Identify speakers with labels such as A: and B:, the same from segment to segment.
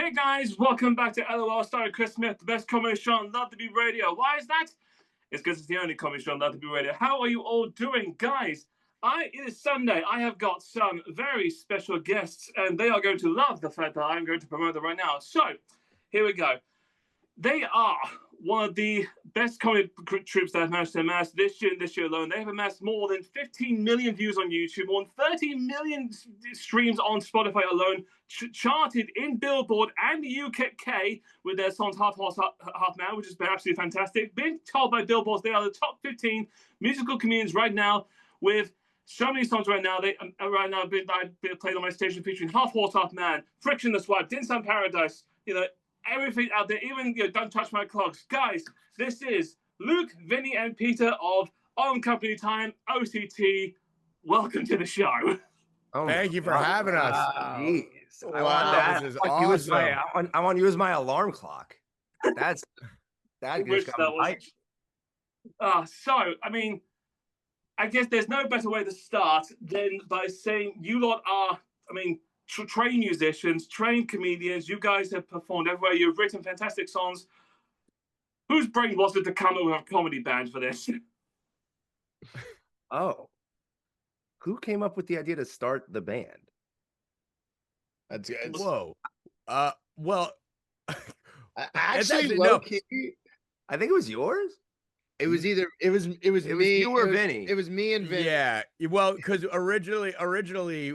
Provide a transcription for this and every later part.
A: Hey guys, welcome back to LOL starring Chris Smith, the best comedy show on Love to Be Radio. Why is that? It's because it's the only comedy show on Love to Be Radio. How are you all doing, guys? It is Sunday. I have got some very special guests, and they are going to love the fact that I'm going to promote them right now. So, here we go. They are one of the best comedy troops that have managed to amass this year alone. They have amassed more than 15 million views on YouTube, more than 30 million streams on Spotify alone, charted in Billboard and the UK with their songs Half Horse, Half Man, which has been absolutely fantastic. Being told by Billboard they are the top 15 musical comedians right now with so many songs right now. They have been played on my station featuring Half Horse, Half Man, Friction the Swipe, Din Sun Paradise, everything out there, even Don't Touch My Clogs. Guys, this is Luke, Vinny, and Peter of On Company Time, OCT. Welcome to the show.
B: Oh, thank you for having us.
C: Jeez.
B: I want that. This is awesome.
C: I want to use my alarm clock. That
A: just got right. I guess there's no better way to start than by saying you lot are, trained musicians, trained comedians. You guys have performed everywhere. You've written fantastic songs. Whose brain was it to come up with a comedy band for this?
C: Oh. Who came up with the idea to start the band?
B: That's good. Whoa. Well,
C: actually, low-key, I think it was yours.
D: It was me.
C: You or Vinny.
D: It was me and Vinny.
B: Yeah. Well, because originally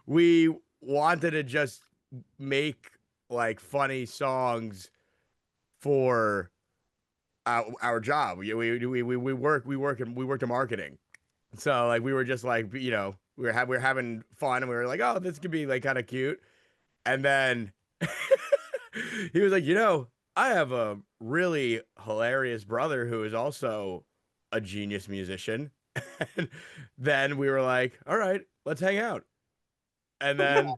B: we wanted to just make like funny songs for our job. We worked in marketing, so like we were just like we were having fun, and we were like, oh, this could be like kind of cute, and then he was like, I have a really hilarious brother who is also a genius musician. And then we were like, all right, let's hang out. And then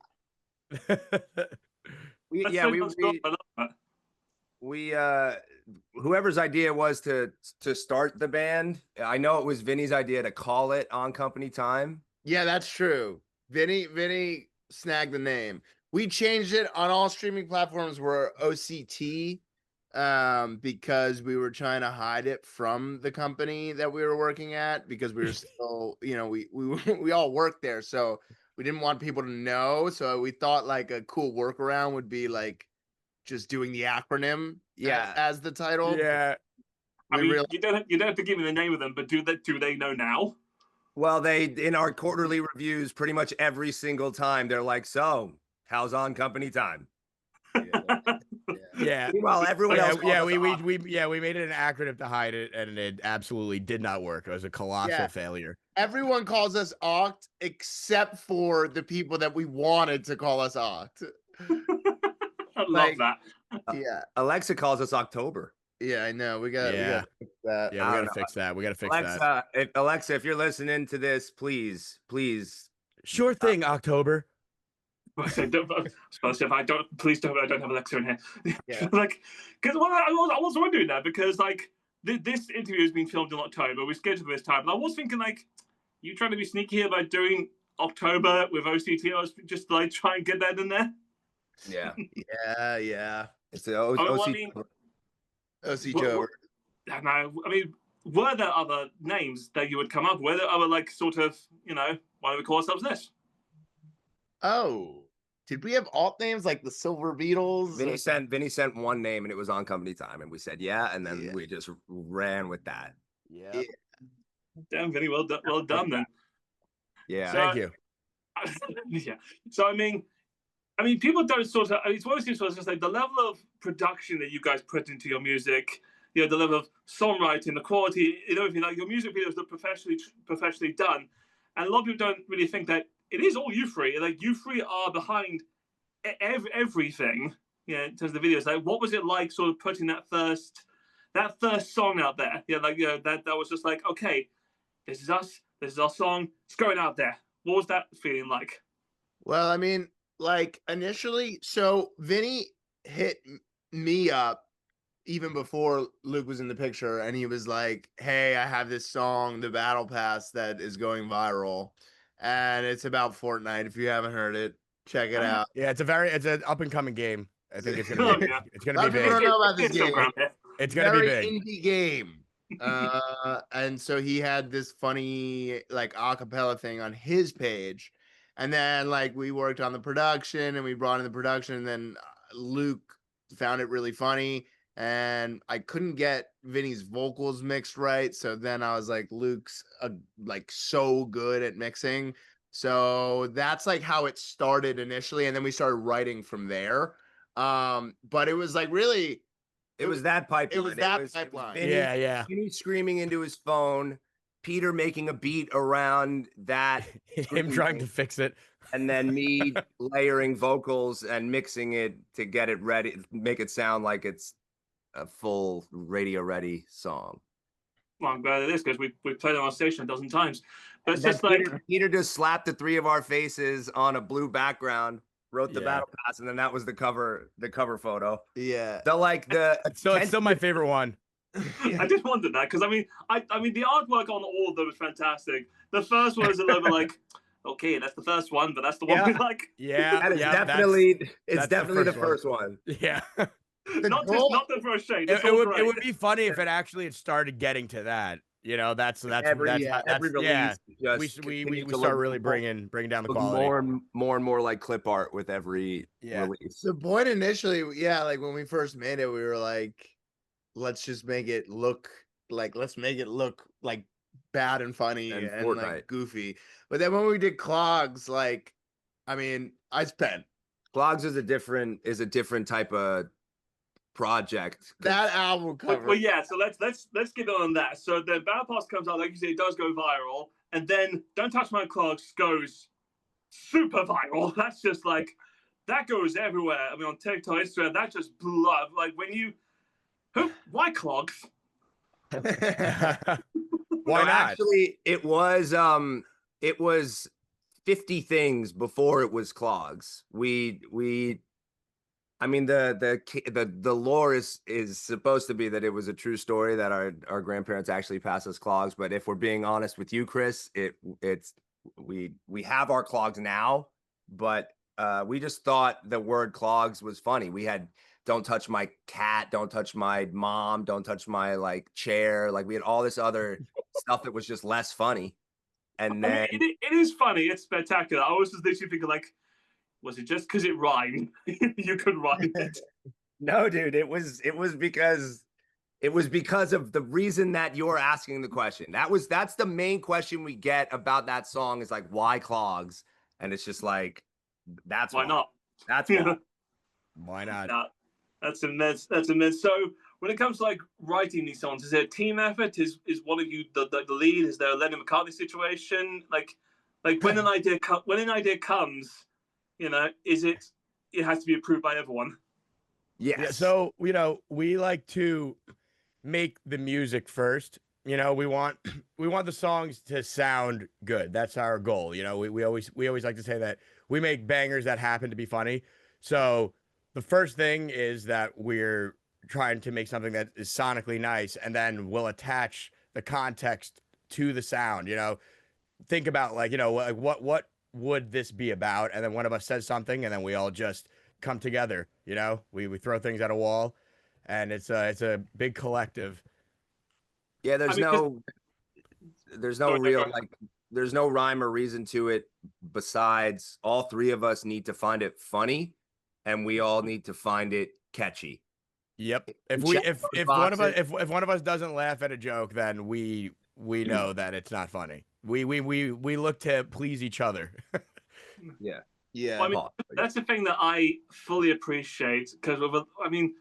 C: whoever's idea was to start the band, I know it was Vinny's idea to call it On Company Time.
D: Yeah, that's true. Vinny snagged the name. We changed it on all streaming platforms. We're OCT. Because we were trying to hide it from the company that we were working at, because we were still, we all worked there, so we didn't want people to know. So we thought like a cool workaround would be like just doing the acronym, as the title.
B: Yeah,
A: you don't have to give me the name of them, but do they know now?
C: Well, they in our quarterly reviews, pretty much every single time they're like, "So, how's On Company Time?"
B: Yeah.
C: Meanwhile, everyone else.
B: Yeah, we made it an acronym to hide it, and it absolutely did not work. It was a colossal failure.
D: Everyone calls us Oct except for the people that we wanted to call us Oct.
A: I love that.
D: Yeah.
C: Alexa calls us October.
D: Yeah, I know. We got to fix that.
B: Yeah, we got to fix that. We got to fix that.
C: Alexa, if you're listening to this, please.
B: Sure thing, October.
A: I don't have Alexa in here.
D: Yeah.
A: Because I was wondering that, because this interview has been filmed in October. We scheduled this time, and I was thinking you trying to be sneaky here by doing October with OCT. I was just try and get that in there.
C: Yeah.
D: Yeah.
C: It's the OCT.
D: OCT.
A: Were there other names that you would come up? Were there other why do we call ourselves this?
D: Oh. Did we have alt names like the Silver Beatles?
C: Vinny sent one name, and it was On Company Time, and we said and then we just ran with that.
D: Yeah.
A: Damn, Vinny, well done then.
C: Yeah,
B: thank you.
A: Yeah. So people don't it's one of those things where it's just like the level of production that you guys put into your music, the level of songwriting, the quality, everything. Your music videos look professionally done, and a lot of people don't really think that it is all you three. You three are behind everything. In terms of the videos. What was it like, sort of putting that first song out there? That was just like, okay, this is us. This is our song. It's going out there. What was that feeling like?
D: Well, initially, so Vinny hit me up even before Luke was in the picture, and he was like, "Hey, I have this song, The Battle Pass, that is going viral. And it's about Fortnite. If you haven't heard it, Check it out.
B: Yeah, it's an up and coming game. I think it's
A: Oh,
B: gonna be
A: yeah.
B: it's
D: A
B: gonna
D: lot
B: be
D: of people
B: big.
D: don't know about this
A: It's so
D: game.
A: grumpy.
B: It's gonna be
D: Very
B: big.
D: indie game. And so he had this funny like acapella thing on his page, and then like we worked on the production and we brought in the production, and then Luke found it really funny, and I couldn't get Vinny's vocals mixed right, so then I was like, Luke's like so good at mixing, so that's like how it started initially, and then we started writing from there. But it was like really
C: It was that pipeline.
D: it was that pipeline.
B: Yeah.
C: Vinny screaming into his phone, Peter making a beat around that,
B: Him trying to fix it.
C: and then me layering vocals and mixing it to get it ready, make it sound like it's a full radio ready song.
A: Well, I'm glad it is because we've played it on station a dozen times. But it's
C: And
A: just
C: then
A: like
C: Peter just slapped the three of our faces on a blue background, wrote the
B: Yeah.
C: battle pass, and then that was the cover photo.
D: Yeah.
C: It's
B: It's still my favorite one.
A: I just wondered that because I mean the artwork on all of them is fantastic. The first one is a little bit like, okay, that's the first one, but that's the one we like.
B: Yeah,
C: that is
B: yeah,
C: definitely
B: that's
C: the first one.
B: Yeah.
A: Not the first shade.
B: It would be funny if it actually had started getting to that. You know, that's
C: Every release
B: we start really bringing down the quality.
C: more and more like clip art with every release.
D: The point initially, like when we first made it, we were like, let's just make it look like bad and funny and like goofy. But then when we did Clogs, like, I mean, I spent
C: Clogs is a different type of project.
D: That album cover.
A: Well, yeah. So let's get on that. So the Battle Pass comes out, like you say, it does go viral, and then Don't Touch My Clogs goes super viral. That's just like that goes everywhere. I mean, on TikTok, Instagram, that just blew up. Like when you, why Clogs?
B: Why not?
C: Actually, it was 50 things before it was Clogs. I mean, the lore is supposed to be that it was a true story that our grandparents actually passed us Clogs. But if we're being honest with you, Chris, we have our Clogs now, but we just thought the word Clogs was funny. We had Don't Touch My Cat, Don't Touch My Mom, Don't Touch My like chair. Like we had all this other stuff that was just less funny. And then
A: it is funny. It's spectacular. I was just literally thinking like, was it just because it rhymed? You could rhyme it.
C: No, dude, it was because of the reason that you're asking the question. That's the main question we get about that song is like, why Clogs? And it's just like, that's
A: why not?
C: That's why.
B: Why not?
A: That's immense. That's immense. So when it comes to like writing these songs, is it a team effort? Is one of you the lead? Is there a Lennon McCartney situation? Like when an idea comes, you know, it has to be approved by everyone.
C: Yes.
B: Yeah, so, you know, we like to make the music first. You know, we want the songs to sound good. That's our goal. You know, we always like to say that we make bangers that happen to be funny. So the first thing is that we're trying to make something that is sonically nice, and then we'll attach the context to the sound. You know, think about like, you know, like what would this be about? And then one of us says something, and then we all just come together. You know, we throw things at a wall, and it's a big collective.
C: Yeah, there's no rhyme or reason to it besides all three of us need to find it funny, and we all need to find it catchy.
B: Yep. If one of us doesn't laugh at a joke, then we know that it's not funny. We look to please each other.
C: Yeah.
A: Well, I mean, that's the thing that I fully appreciate because I mean,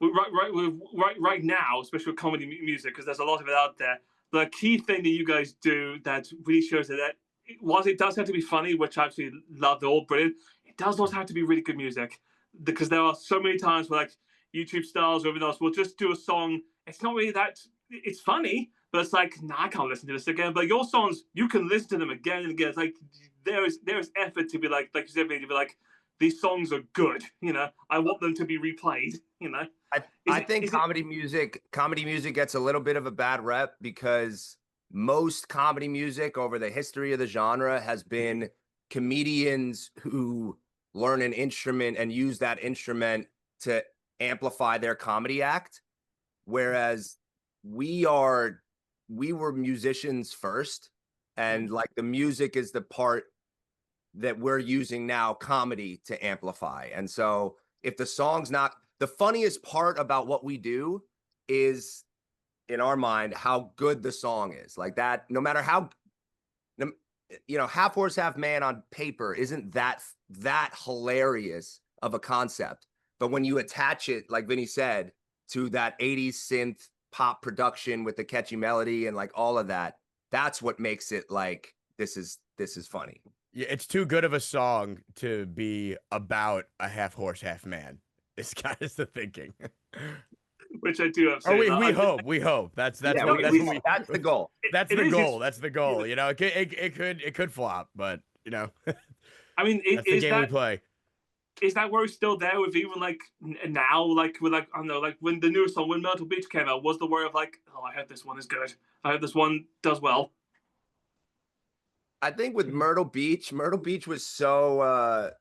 A: right now, especially with comedy music, because there's a lot of it out there. The key thing that you guys do that really shows that whilst it does have to be funny, which I absolutely love, they're all brilliant. It does also have to be really good music because there are so many times where like YouTube stars or everything else will just do a song. It's not really that it's funny, but it's like, nah, I can't listen to this again. But your songs, you can listen to them again and again. It's like there is effort to be like you said, to be like these songs are good. You know, I want them to be replayed. You know,
C: I think comedy music gets a little bit of a bad rep because most comedy music over the history of the genre has been comedians who learn an instrument and use that instrument to amplify their comedy act. Whereas we were musicians first, and like the music is the part that we're using now comedy to amplify. And so if the song's not, the funniest part about what we do is, in our mind, how good the song is. Like that, no matter how, half horse, half man on paper isn't that hilarious of a concept. But when you attach it, like Vinny said, to that 80s synth pop production with the catchy melody and like all of that, that's what makes it like, this is funny.
B: Yeah, it's too good of a song to be about a half horse, half man. This guy is the thinking.
A: Which I do have.
B: Or we hope. That's
C: that's the goal.
B: That's the goal. That's the goal. You know, it could flop, but you know,
A: I mean,
B: that's the game we play.
A: Is that where it's still there with even like now, like with like I don't know, like when the newest song, when Myrtle Beach came out, was the worry of like, oh, I hope this one is good. I hope this one does well.
C: I think with Myrtle Beach was so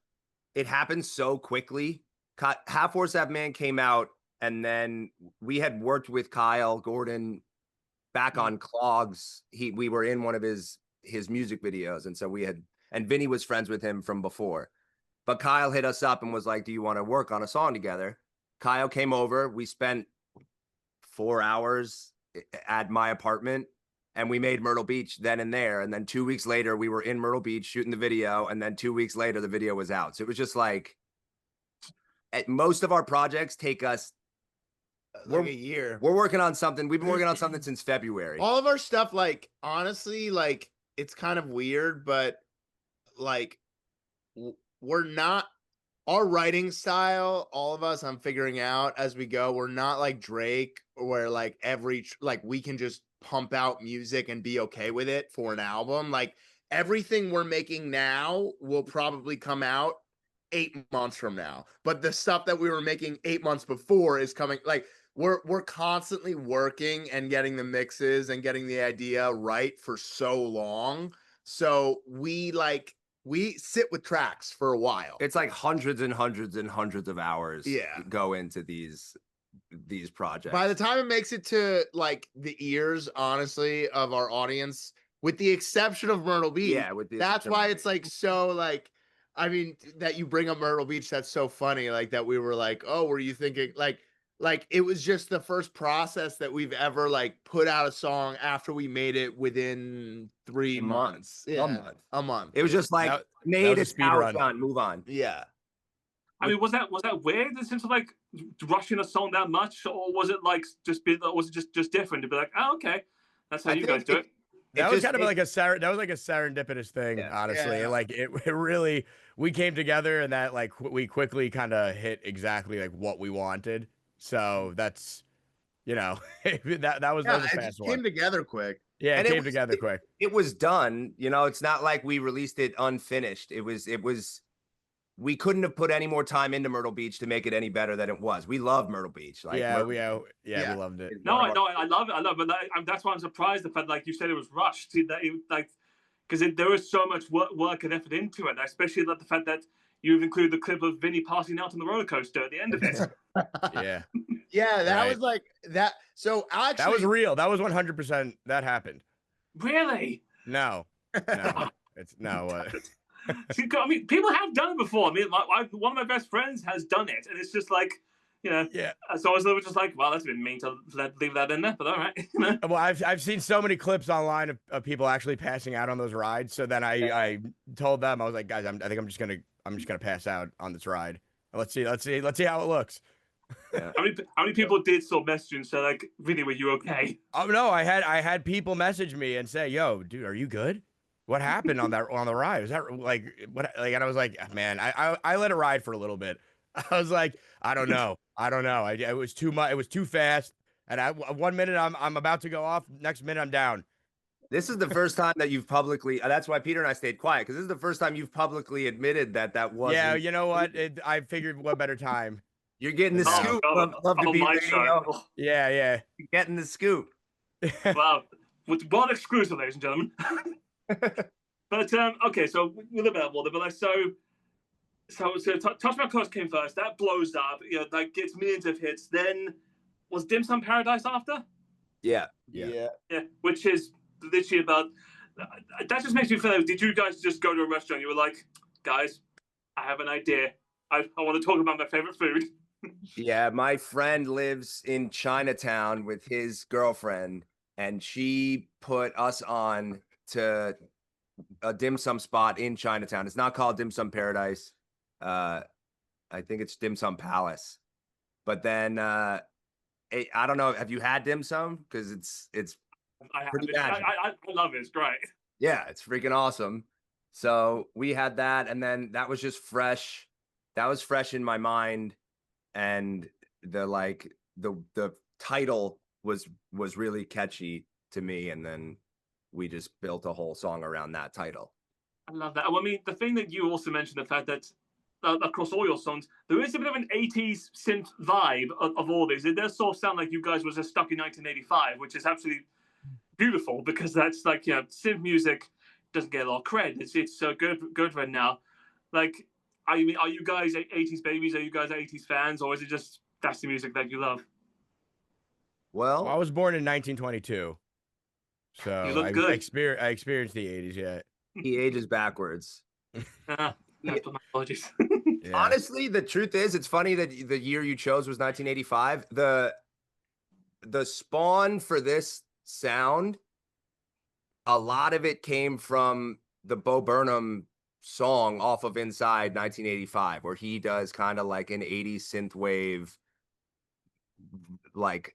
C: it happened so quickly. Half Horse Half Man came out, and then we had worked with Kyle Gordon back on Clogs. We were in one of his music videos, and so and Vinny was friends with him from before. But Kyle hit us up and was like, do you want to work on a song together? Kyle came over. We spent 4 hours at my apartment, and we made Myrtle Beach then and there. And then 2 weeks later, we were in Myrtle Beach shooting the video. And then 2 weeks later, the video was out. So it was just like, most of our projects take us
D: like a year.
C: We're working on something. We've been working on something since February.
D: All of our stuff, like, honestly, like, it's kind of weird, but like, we're not, our writing style, all of us, I'm figuring out as we go, we're not like Drake, where like we can just pump out music and be okay with it for an album. Like, everything we're making now will probably come out 8 months from now, but the stuff that we were making 8 months before is coming. Like, we're constantly working and getting the mixes and getting the idea right for so long. So we sit with tracks for a while.
C: It's like hundreds and hundreds and hundreds of hours go into these projects.
D: By the time it makes it to like the ears, honestly, of our audience, with the exception of Myrtle Beach, that's why it's like so like, I mean, that you bring up Myrtle Beach, that's so funny. Like that we were like, oh, were you thinking like it was just the first process that we've ever like put out a song after we made it within 3 months. Yeah, a month.
C: It was just like made it, now it's done, move on.
D: Yeah.
A: I mean, was that weird in the sense of like rushing a song that much, or was it like was it just different to be like, oh, okay, that's how you guys do it?
B: That was kind of like a serendipitous thing, honestly. Yeah. Like it really, we came together and that like we quickly kind of hit exactly like what we wanted. So that's, that was a fast one.
D: Came together quick.
B: Yeah, it came together quick.
C: It was done. It's not like we released it unfinished. It was. We couldn't have put any more time into Myrtle Beach to make it any better than it was. We love Myrtle Beach. Like,
B: we loved it.
A: No, I love it. But that's why I'm surprised the fact, like you said, it was rushed. That because there was so much work and effort into it, especially the fact that you've included the clip of Vinny passing out on the roller coaster at the end of it.
B: Yeah,
D: that was like that. So actually,
B: that was real. That was 100%. That happened.
A: Really?
B: No, it's no.
A: I mean, people have done it before. I mean, one of my best friends has done it, and it's just like, yeah. So I was just like, well, that's a bit mean to leave that in there, but all right.
B: Well, I've seen so many clips online of people actually passing out on those rides. So then I told them, I was like, guys, I think I'm just gonna pass out on this ride. Let's see how it looks.
C: Yeah.
A: How many people did still message you and say like, Vinny, were you okay?
B: Oh no, I had people message me and say, yo, dude, are you good? What happened on the ride? Was that like what? Like, and I was like, man, I let it ride for a little bit. I was like, I don't know. It was too much. It was too fast. And 1 minute I'm about to go off. Next minute I'm down.
C: This is the first time that you've publicly. That's why Peter and I stayed quiet, because this is the first time you've publicly admitted that wasn't.
B: Yeah, you know what? I figured what better time.
C: You're getting the scoop. Love to be radio.
B: Yeah.
C: You're getting the scoop.
A: Wow, with one exclusive, ladies and gentlemen. But okay, so we're a bit older, but like, so Touch My Clothes came first. That blows up. Like gets millions of hits. Then was Dim Sum Paradise after?
C: Yeah.
D: Yeah.
A: Yeah, which is literally about. That just makes me feel like, did you guys just go to a restaurant? You were like, guys, I have an idea. I want to talk about my favorite food.
C: Yeah, my friend lives in Chinatown with his girlfriend, and she put us on to a dim sum spot in Chinatown. It's not called Dim Sum Paradise. I think it's Dim Sum Palace. But then I don't know. Have you had dim sum? Because it's
A: I have
C: pretty
A: it.
C: magical.
A: I love it. It's great.
C: Yeah, it's freaking awesome. So we had that, and then that was just fresh. That was fresh in my mind, and the title was really catchy to me, and then we just built a whole song around that title.
A: I love that. Well, I mean, the thing that you also mentioned, the fact that across all your songs, there is a bit of an 80s synth vibe of all these. It does sort of sound like you guys were just stuck in 1985, which is absolutely beautiful because that's like, synth music doesn't get a lot of credit. It's so good right now. Like, are you guys 80s babies? Are you guys 80s fans, or is it just that's the music that you love?
C: Well,
B: I was born in 1922, so
A: You look
B: I
A: good.
B: experienced the 80s. Yeah.
C: he ages backwards.
A: My apologies.
B: Yeah.
C: Honestly, the truth is, it's funny that the year you chose was 1985. The spawn for this sound, a lot of it came from the Bo Burnham song off of Inside 1985, where he does kind of like an 80s synthwave, like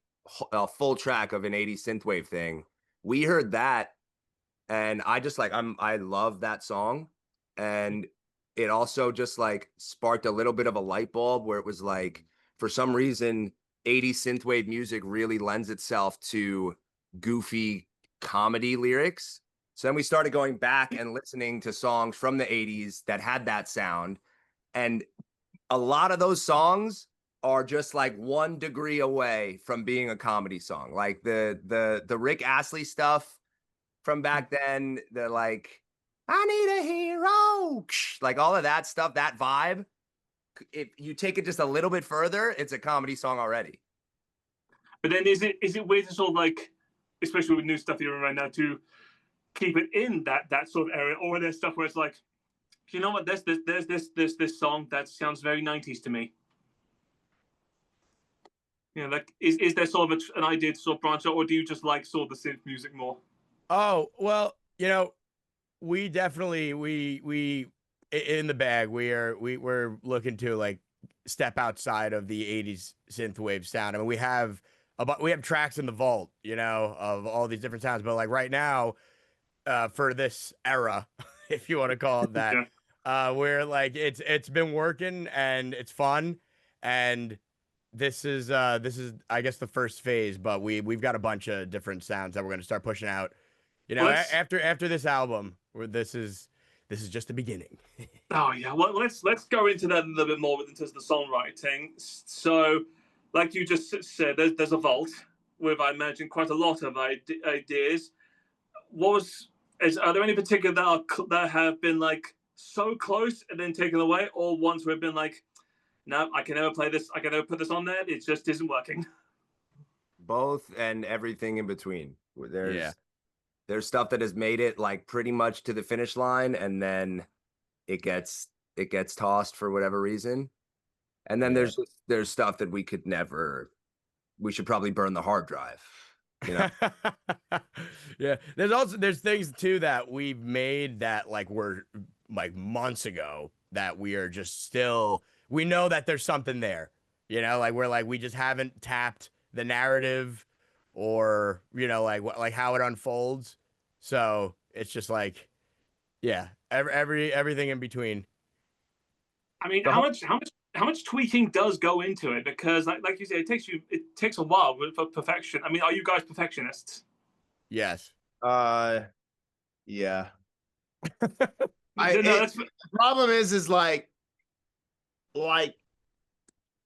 C: a full track of an 80s synthwave thing. We heard that, and I just like I love that song, and it also just like sparked a little bit of a light bulb where it was like, for some reason 80s synthwave music really lends itself to goofy comedy lyrics. So then we started going back and listening to songs from the 80s that had that sound, and a lot of those songs are just like 1 degree away from being a comedy song. Like the Rick Astley stuff from back then, the like, I need a hero, like all of that stuff, that vibe. If you take it just a little bit further, it's a comedy song already.
A: But then is it weird to sort of like, especially with new stuff you're in right now, to keep it in that sort of area, or there's stuff where it's like, you know what, there's this song that sounds very 90s to me. Like is there sort of an idea to sort of branch out, or do you just like sort of the synth music more?
B: Oh, well, we definitely we in the bag we're looking to like step outside of the 80s synthwave sound. I mean, we have tracks in the vault, of all these different sounds, but like right now, for this era, if you want to call it that, where like it's been working and it's fun, and this is I guess the first phase, but we've got a bunch of different sounds that we're going to start pushing out. After this album, where this is just the beginning.
A: Oh yeah, well let's go into that a little bit more into the songwriting. So, like you just said, there's a vault with, I imagine, quite a lot of ideas. Are there any particular that have been like so close and then taken away, or ones who have been like, no, I can never play this, I can never put this on there, it just isn't working?
C: Both and everything in between. There's stuff that has made it like pretty much to the finish line, and then it gets tossed for whatever reason. And then there's stuff that we should probably burn the hard drive.
B: Yeah. There's things too that we've made that like were like months ago that we are just still, we know that there's something there, like we're like, we just haven't tapped the narrative or, like how it unfolds. So it's just like, yeah, everything in between.
A: I mean, how much tweaking does go into it? Because like you said, it takes a while for perfection. I mean, are you guys perfectionists?
B: Yes.
D: Yeah.
A: The
D: problem is like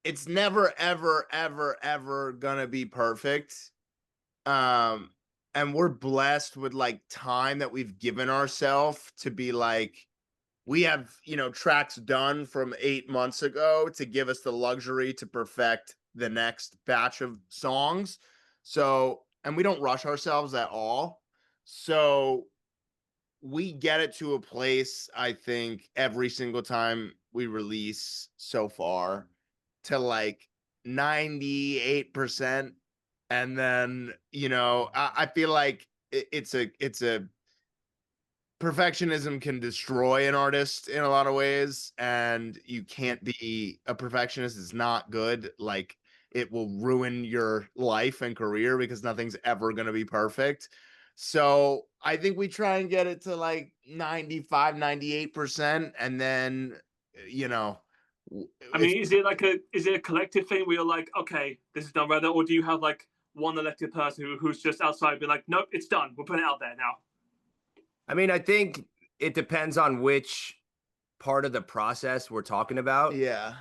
D: it's never ever gonna be perfect. And we're blessed with like time that we've given ourselves to be like, we have, tracks done from 8 months ago to give us the luxury to perfect the next batch of songs. So, and we don't rush ourselves at all. So we get it to a place, I think, every single time we release so far to like 98%. And then, I feel like it's a perfectionism can destroy an artist in a lot of ways, and you can't be a perfectionist. It's not good. Like, it will ruin your life and career because nothing's ever going to be perfect. So I think we try and get it to like 95, 98%. And then,
A: I mean, is it a collective thing where you're like, okay, this is done right, or do you have like one elected person who's just outside, be like, nope, it's done. We'll put it out there now.
C: I mean, I think it depends on which part of the process we're talking about.
D: Yeah.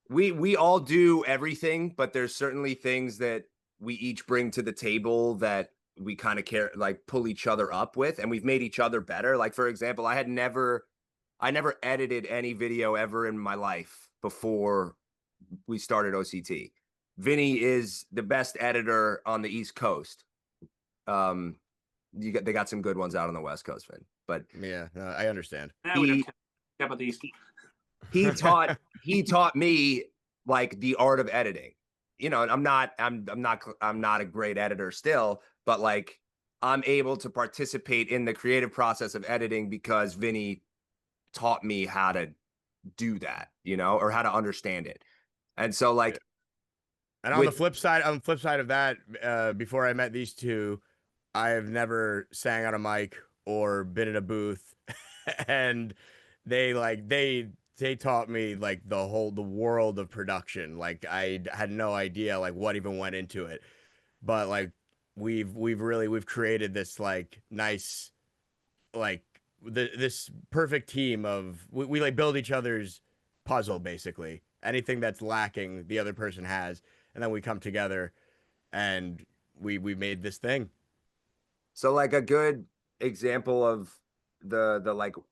C: We all do everything, but there's certainly things that we each bring to the table that we kind of care, like pull each other up with, and we've made each other better. Like, for example, I never edited any video ever in my life before we started OCT. Vinny is the best editor on the East Coast. They got some good ones out on the West Coast, Vin. But
B: yeah, I understand.
C: He taught me like the art of editing. I'm not a great editor still, but like I'm able to participate in the creative process of editing because Vinny taught me how to do that, or how to understand it. And so like,
B: and on the flip side of that, before I met these two, I have never sang on a mic or been in a booth, and they taught me like the world of production. Like, I had no idea like what even went into it, but like we've created this like nice, like this perfect team of we like build each other's puzzle, basically. Anything that's lacking, the other person has, and then we come together and we made this thing.
C: So like a good example of the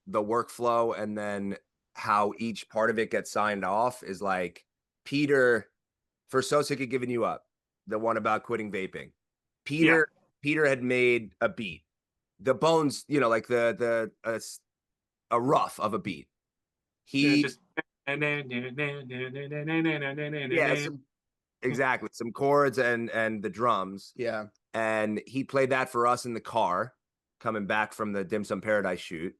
C: workflow and then how each part of it gets signed off is like Peter, for So Sick of Giving You Up, the one about quitting vaping. Peter had made a beat. The bones, like a rough of a beat. Exactly. Some chords and the drums.
D: Yeah.
C: And he played that for us in the car coming back from the Dim Sum Paradise shoot.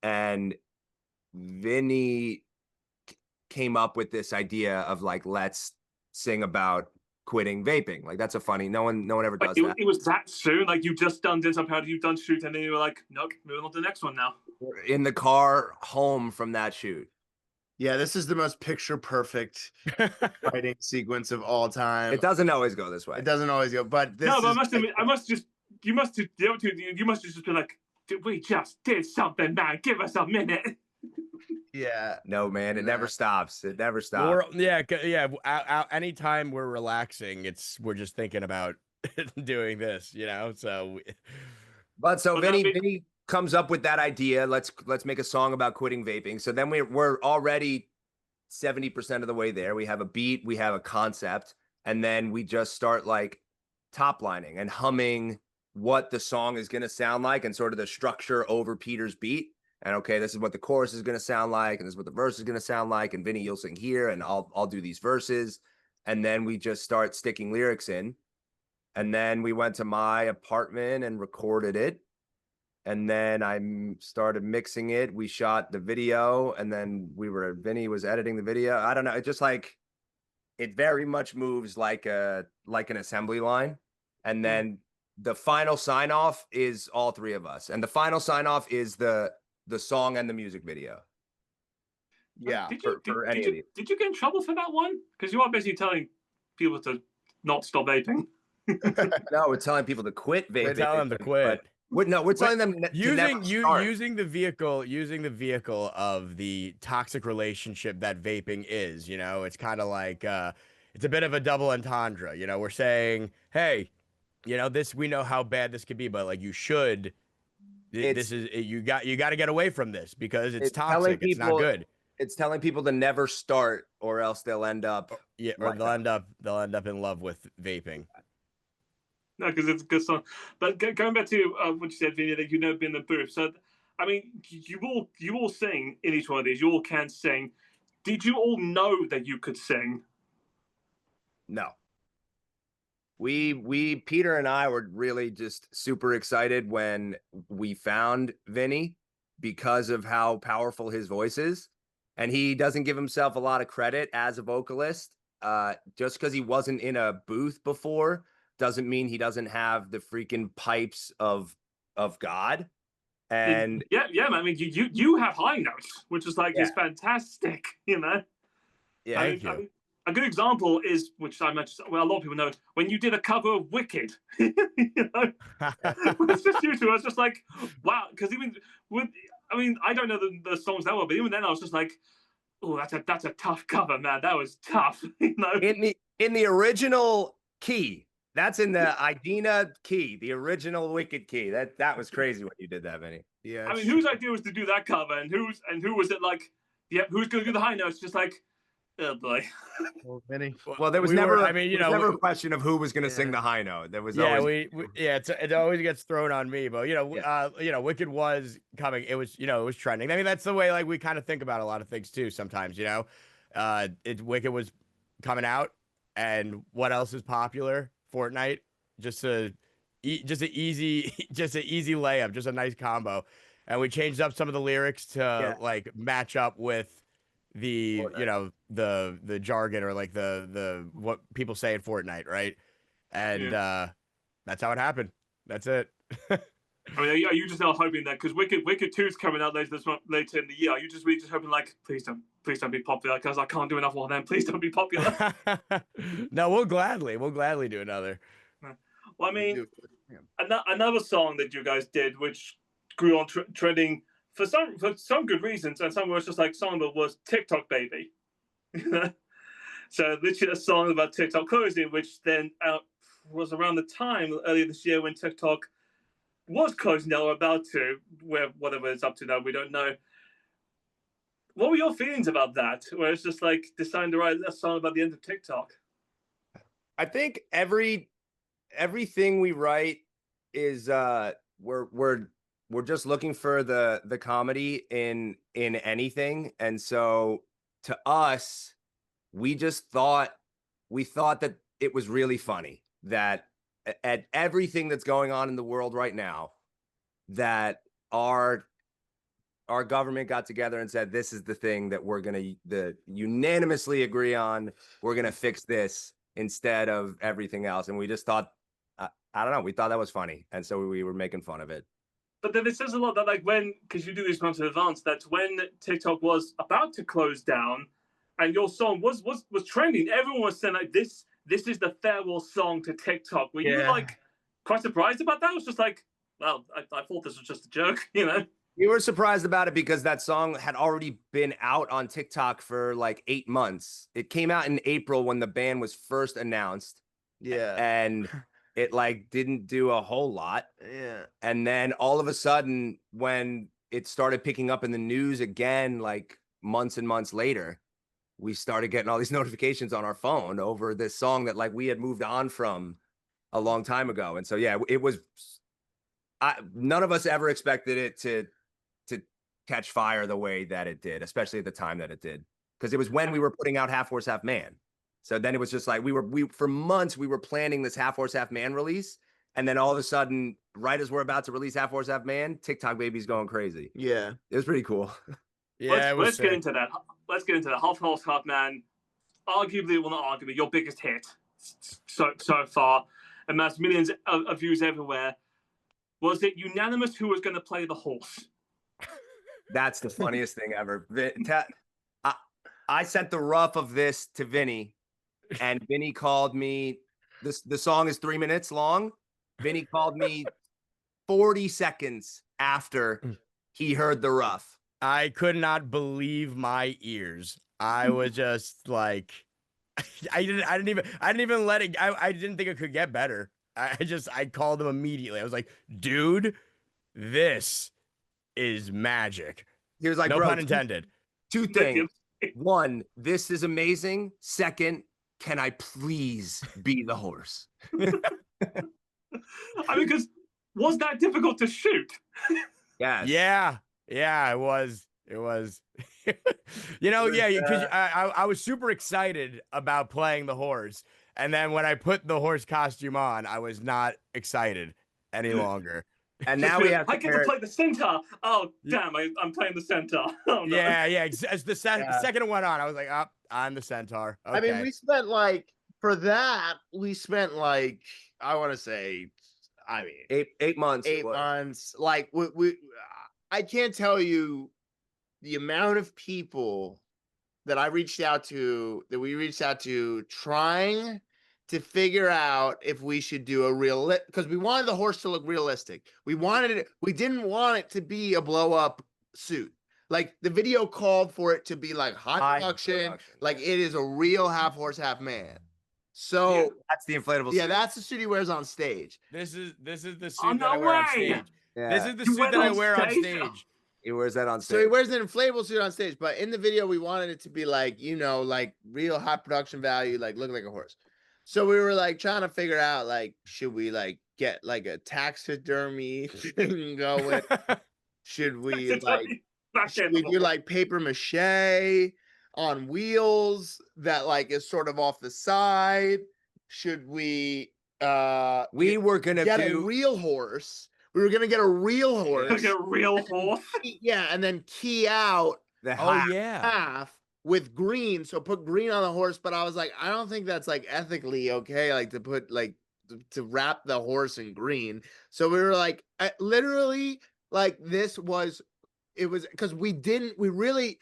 C: And Vinny came up with this idea of like, let's sing about quitting vaping. Like, that's a funny, no one ever does that.
A: It was that soon? Like, you've just done Dim Sum Paradise, you've done shoot, and then you were like, nope, moving on to the next one now.
C: In the car home from that shoot.
D: Yeah, this is the most picture perfect writing sequence of all time.
C: It doesn't always go this way.
D: It doesn't always go, but this
A: no, but
D: you must have
A: just been like, we just did something, man. Give us a minute.
D: Yeah.
C: No, man, it never stops. It never stops.
B: Anytime we're relaxing, we're just thinking about doing this, So,
C: Vinny comes up with that idea. Let's make a song about quitting vaping. So then we're already 70% of the way there. We have a beat, we have a concept, and then we just start like top lining and humming what the song is going to sound like and sort of the structure over Peter's beat. And okay, this is what the chorus is going to sound like, and this is what the verse is going to sound like. And Vinny, you'll sing here, and I'll do these verses. And then we just start sticking lyrics in. And then we went to my apartment and recorded it. And then I started mixing it. We shot the video, and then Vinny was editing the video. I don't know. It just like, it very much moves like an assembly line. And then the final sign off is all three of us. And the final sign off is the song and the music video.
D: Yeah.
A: Did you get in trouble for that one? Because you are basically telling people to not stop vaping.
C: No, we're telling people to quit vaping.
B: We're telling them to quit.
C: We're telling them
B: using the vehicle of the toxic relationship that vaping is. It's kind of like it's a bit of a double entendre. We're saying, hey, this, we know how bad this could be, but like, you should This is you got to get away from this because it's
C: telling
B: toxic. It's not good.
C: It's telling people to never start, or else they'll end up.
B: Yeah, or they'll end up in love with vaping.
A: No, because it's a good song. But going back to what you said, Vinny, that you've never been in the booth. So, I mean, you all sing in each one of these. You all can sing. Did you all know that you could sing?
C: No. Peter and I were really just super excited when we found Vinny because of how powerful his voice is. And he doesn't give himself a lot of credit as a vocalist. Just because he wasn't in a booth before doesn't mean he doesn't have the freaking pipes of God. And
A: yeah, man. I mean, you have high notes, which is like is fantastic, you know.
C: Yeah,
A: I mean, a good example is, which I mentioned, well, a lot of people know, when you did a cover of Wicked, you know, it's just you two. I was just like, wow, because even with, I mean, I don't know the songs that well, but even then I was just like, oh, that's a tough cover, man. That was tough, you know.
C: In the original key, that's in the Idina key, the original Wicked key. That was crazy when you did that, Vinny.
D: Yeah.
A: I mean, whose idea was to do that cover, and who was it like? Yeah, who's going to do the high notes? Just like, oh boy.
D: Well, Vinny.
C: Well, there was never a question of who was going to sing
D: Yeah.
C: the high note. There was
B: it always gets thrown on me, but Wicked was coming. It was trending. I mean, that's the way like we kind of think about a lot of things too. Sometimes, Wicked was coming out, and what else is popular? Fortnite. Just an easy layup, just a nice combo, and we changed up some of the lyrics to like match up with the
C: Fortnite.
B: The jargon or like the what people say in Fortnite, right? And that's how it happened. That's it.
A: I mean, are you just now hoping that because Wicked 2 is coming out later in the year? Are you just really just hoping like, please don't be popular because I can't do enough of them. Please don't be popular.
B: No, we'll gladly do another.
A: Well, I mean, another song that you guys did, which grew on trending for some good reasons, and some was just like song that was TikTok Baby. So literally a song about TikTok closing, which then was around the time earlier this year when TikTok was closing down or about to, whatever it's up to now, we don't know. What were your feelings about that? Where it's just like deciding to write a song about the end of TikTok?
C: I think everything we write is we're just looking for the comedy in anything, and so to us, we thought that it was really funny that at everything that's going on in the world right now, that our government got together and said, this is the thing that we're going to unanimously agree on. We're going to fix this instead of everything else. And we just thought, I don't know, we thought that was funny. And so we were making fun of it.
A: But then it says a lot that like because you do these months in advance, that when TikTok was about to close down and your song was trending, everyone was saying like, this is the farewell song to TikTok. Were you like quite surprised about that? It was just like, well, I thought this was just a joke, you know?
C: We were surprised about it because that song had already been out on TikTok for like 8 months. It came out in April when the ban was first announced.
D: Yeah.
C: And it like didn't do a whole lot.
D: Yeah.
C: And then all of a sudden, when it started picking up in the news again, like months and months later, we started getting all these notifications on our phone over this song that like we had moved on from a long time ago. And so, yeah, it was, none of us ever expected it to catch fire the way that it did, especially at the time that it did, because it was when we were putting out Half Horse Half Man. So then it was just like we for months we were planning this Half Horse Half Man release, and then all of a sudden, right as we're about to release Half Horse Half Man, TikTok Baby's going crazy.
D: Yeah,
C: it was pretty cool.
B: Yeah,
A: let's get into that. Let's get into that. Half Horse Half Man, arguably, well, not arguably, your biggest hit so far, amassed millions of views everywhere. Was it unanimous who was going to play the horse?
C: That's the funniest thing ever. I sent the rough of this to Vinny, and Vinny called me. The song is 3 minutes long. Vinny called me 40 seconds after he heard the rough.
B: I could not believe my ears. I was just like, I didn't even let it. I didn't think it could get better. I called him immediately. I was like, dude, this is magic.
C: He was like,
B: No
C: bro,
B: pun intended.
C: two things. One, this is amazing. Second, can I please be the horse?
A: I mean, because was that difficult to shoot?
C: Yes.
B: Yeah, it was. You know,
C: It was,
B: yeah, because I was super excited about playing the horse, and then when I put the horse costume on, I was not excited any longer.
C: And now we have
A: I get to play the centaur. Oh damn, I'm playing the centaur. Oh, no.
B: Yeah. As the second it went on, I was like, I'm the centaur. Okay.
D: I mean, we spent like for that, I want to say, I mean,
C: 8 months.
D: 8 months. Like I can't tell you the amount of people that we reached out to trying to figure out if we should do a real, because we wanted the horse to look realistic. We didn't want it to be a blow up suit. Like the video called for it to be like high production, like it is a real half horse, half man. So
C: yeah, that's the inflatable
D: yeah,
C: suit.
D: that's the suit he wears on stage.
B: This is the suit that I wear on stage.
C: Yeah.
B: This is the suit that I wear on stage.
C: He wears that on stage.
D: So he wears an inflatable suit on stage, but in the video we wanted it to be like, like real high production value, like look like a horse. So we were like trying to figure out like, should we like get like a taxidermy thing going? Should we do like paper mache on wheels that like is sort of off the side? Should we
C: we were gonna
D: get a real horse? We were gonna get a real horse.
A: Like a real horse.
D: Yeah, and then key out
C: the
D: half with green. So put green on the horse. But I was like, I don't think that's like ethically okay, like to put like to wrap the horse in green. So we were like, literally, like it was because we really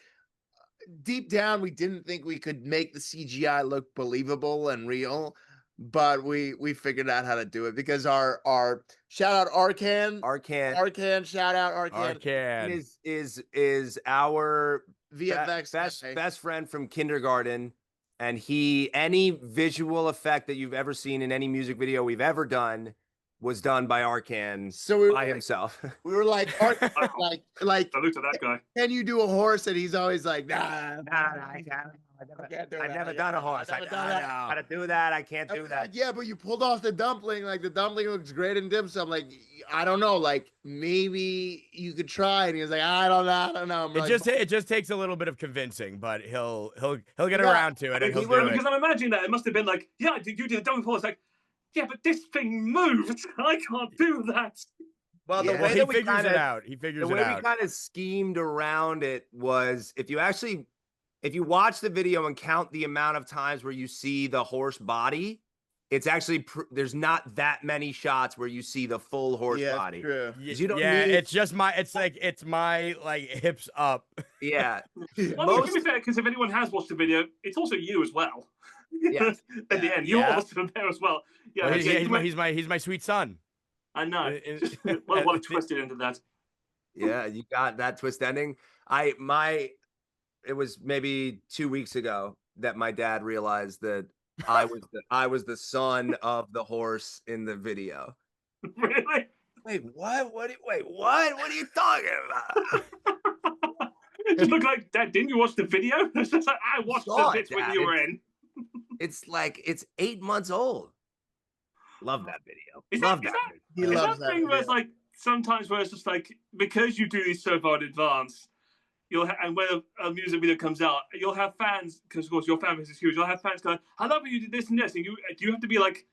D: deep down we didn't think we could make the CGI look believable and real. But we figured out how to do it because our shout out Arcan shout out Arcan
C: is our
D: VFX
C: best friend from kindergarten, and any visual effect that you've ever seen in any music video we've ever done was done by Arcan by himself.
D: We were like, like
A: I looked at that guy.
D: Can you do a horse? And he's always like, nah,
C: I can't. I've never done a horse. I gotta do that. I can't do that.
D: Like, yeah, but you pulled off the dumpling. Like the dumpling looks great in dim sum. Like I don't know. Like maybe you could try. And he was like, I don't know.
B: It just takes a little bit of convincing, but he'll get around to it. And he'll do it.
A: Because I'm imagining that it must have been like, yeah, you did the dumpling horse. Like, yeah, but this thing moves. I can't do that.
C: Well, the way
B: he
C: that we
B: figures it out.
C: The way we kind of schemed around it was if you watch the video and count the amount of times where you see the horse body, it's actually there's not that many shots where you see the full horse body.
D: True.
B: It's my like hips up.
C: Yeah.
A: Well, to be fair, because if anyone has watched the video, it's also you as well.
C: Yeah.
A: At the end, you're also there as well. Yeah.
B: Well, he's my sweet son.
A: I know. What a twisted into that.
C: Yeah, you got that twist ending. It was maybe 2 weeks ago that my dad realized that I was the son of the horse in the video.
A: Really?
C: Wait, what? What are you talking about?
A: It just looked like, Dad, didn't you watch the video? It's just like, I watched the bits when you were in.
C: It's 8 months old. Love that video.
A: Is
C: Love
A: that
C: video.
A: that thing where it's like sometimes where it's just like because you do these so far in advance, and when a music video comes out, you'll have fans because of course your fan base is huge. You'll have fans going, "I love you did this and this," and you have to be like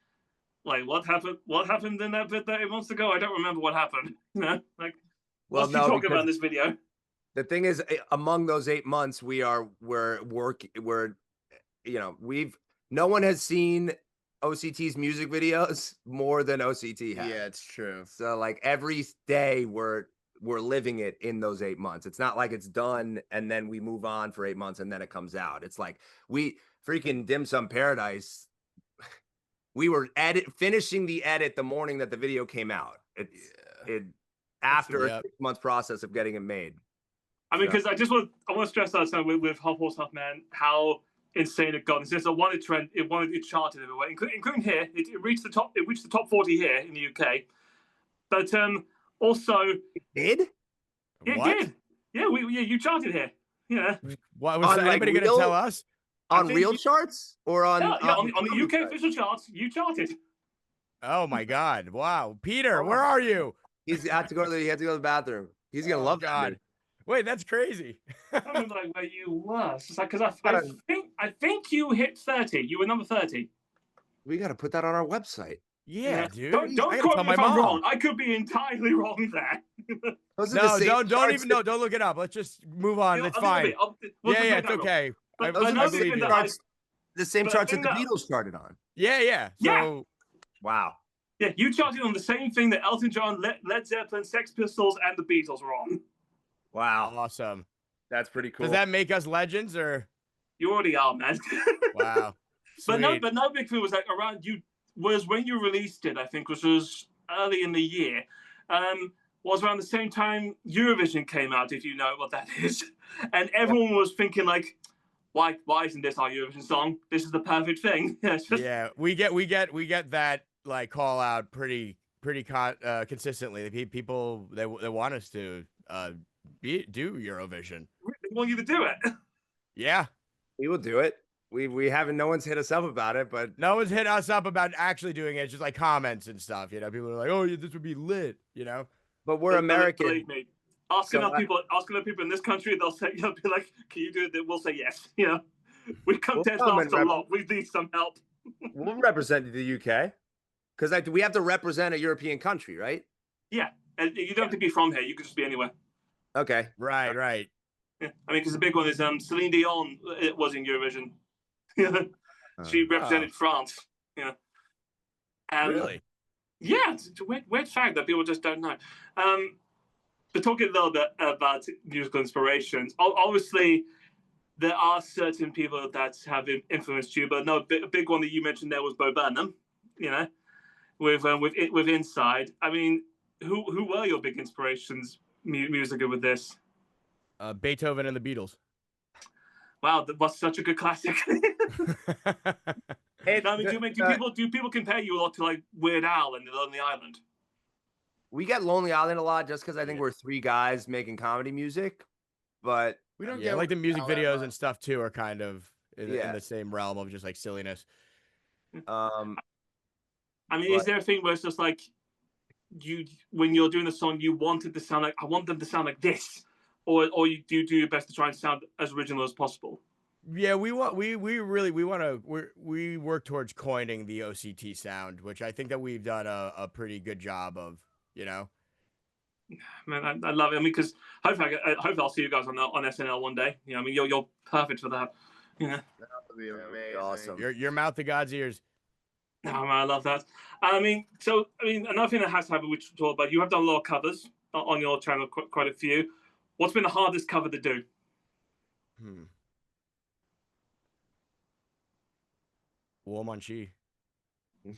A: what happened? What happened in that bit 8 months ago? I don't remember what happened. You know, like what's he talking about in this video?
C: The thing is, among those 8 months, no one has seen OCT's music videos more than OCT has.
D: Yeah, it's true.
C: So like every day we're living it in those 8 months. It's not like it's done and then we move on for 8 months and then it comes out. It's like we freaking Dim Sum Paradise. We were finishing the edit the morning that the video came out. After a 6 month process of getting it made.
A: I mean, because I want to stress that with Half Horse Half Man how insane it got. It's just a wanted trend. It charted everywhere, including here. It reached the top. It reached the top 40 here in the UK. But Also,
C: Did?
A: yeah,
B: What?
A: did. Yeah, you charted here. Yeah.
B: What was
C: On, like,
B: anybody gonna
C: real-
B: tell us?
C: On
A: think
C: real
A: you-
C: charts or on
A: Yeah, on the
C: Columbus
A: UK
C: charts?
A: official charts, you charted.
B: Oh my God! Wow, Peter,
C: Oh.
B: where are you?
C: He had to go to the bathroom. He's gonna love that.
B: God.
C: dude.
B: Wait, that's crazy.
A: I don't remember like where you were. It's just like because
C: Gotta-
A: I think you hit 30. You were number 30.
C: We got to put that on our website.
B: Yeah, dude.
A: Don't
B: I
A: don't
B: gotta
A: quote
B: tell
A: me
B: my
A: if I'm
B: mom.
A: wrong. I could be entirely wrong there.
C: Those are the
B: No,
C: same
B: don't
C: charts
B: even no, don't look it up. Let's just move on. It's fine.
A: We'll
B: Yeah,
A: just
B: yeah,
A: make
B: it's
A: that wrong.
B: okay.
A: But-
B: I,
A: but
B: I
A: another
B: believe
A: thing
B: you.
A: that
C: the same
A: but
C: charts
A: thing
C: that the
A: that-
C: Beatles started on.
B: Yeah, yeah.
A: Yeah.
B: So
C: Wow.
A: Yeah, you charted on the same thing that Elton John, Led Zeppelin, Sex Pistols, and the Beatles were on.
C: Wow.
B: awesome.
C: That's pretty cool.
B: Does that make us legends or?
A: You already are, man.
B: Wow.
A: But
B: Sweet.
A: no big thing was like around you was when you released it, I think, which was early in the year. Was around the same time Eurovision came out, if you know what that is. And everyone was thinking like, why isn't this our Eurovision song? This is the perfect thing. It's just,
B: Yeah, we get that like call out pretty consistently. The people they want us to do Eurovision.
A: they want you to do it.
B: Yeah,
C: We will do it. We haven't. No one's hit us up about it, but
B: no one's hit us up about actually doing it. It's just like comments and stuff. You know, people are like, "Oh, yeah, this would be lit." You know.
C: we're American.
A: Believe me. Asking
C: So
A: other people in this country, they'll say, you'll be like, "Can you do it?" We'll say yes. You know, we come
C: We'll
A: test
C: come
A: last
C: and
A: a lot. We need some help.
C: We'll represent the UK because we have to represent a European country, right?
A: Yeah, and you don't have to be from here. You could just be anywhere.
C: Okay.
B: Right.
A: Yeah. I mean, because the big one is Celine Dion. It was in Eurovision. She represented France. Yeah.
B: Really?
A: Yeah, it's a weird fact that people just don't know. But talking a little bit about musical inspirations, obviously there are certain people that have influenced you, but no, a big one that you mentioned there was Bo Burnham. You know, with Inside. I mean, who were your big inspirations musically with this?
B: Beethoven and the Beatles.
A: Wow, that was such a good classic. I mean, do people compare you a lot to like Weird Al and The Lonely Island?
C: We get Lonely Island a lot just because I think we're three guys making comedy music, but
D: We don't
B: Yeah,
D: get
B: like the music
D: Weird Al that
B: videos
D: much.
B: and stuff too are kind of in
C: Yeah.
B: the same realm of just like silliness.
A: I mean, is there a thing where it's just like when you're doing a song, you want it to sound like, I want them to sound like this, or you do your best to try and sound as original as possible?
B: Yeah, we work towards coining the OCT sound, which I think that we've done a pretty good job of, you know.
A: Man, I love it. I mean, because hopefully I'll see you guys on SNL one day. You know, I mean, you're perfect for that. You know,
D: That would be amazing.
C: awesome.
B: Your mouth to God's ears.
A: oh, man, I love that. I mean, another thing that has to happen, which we talked about, you have done a lot of covers on your channel, quite a few. What's been the hardest cover to do?
B: Womanchi.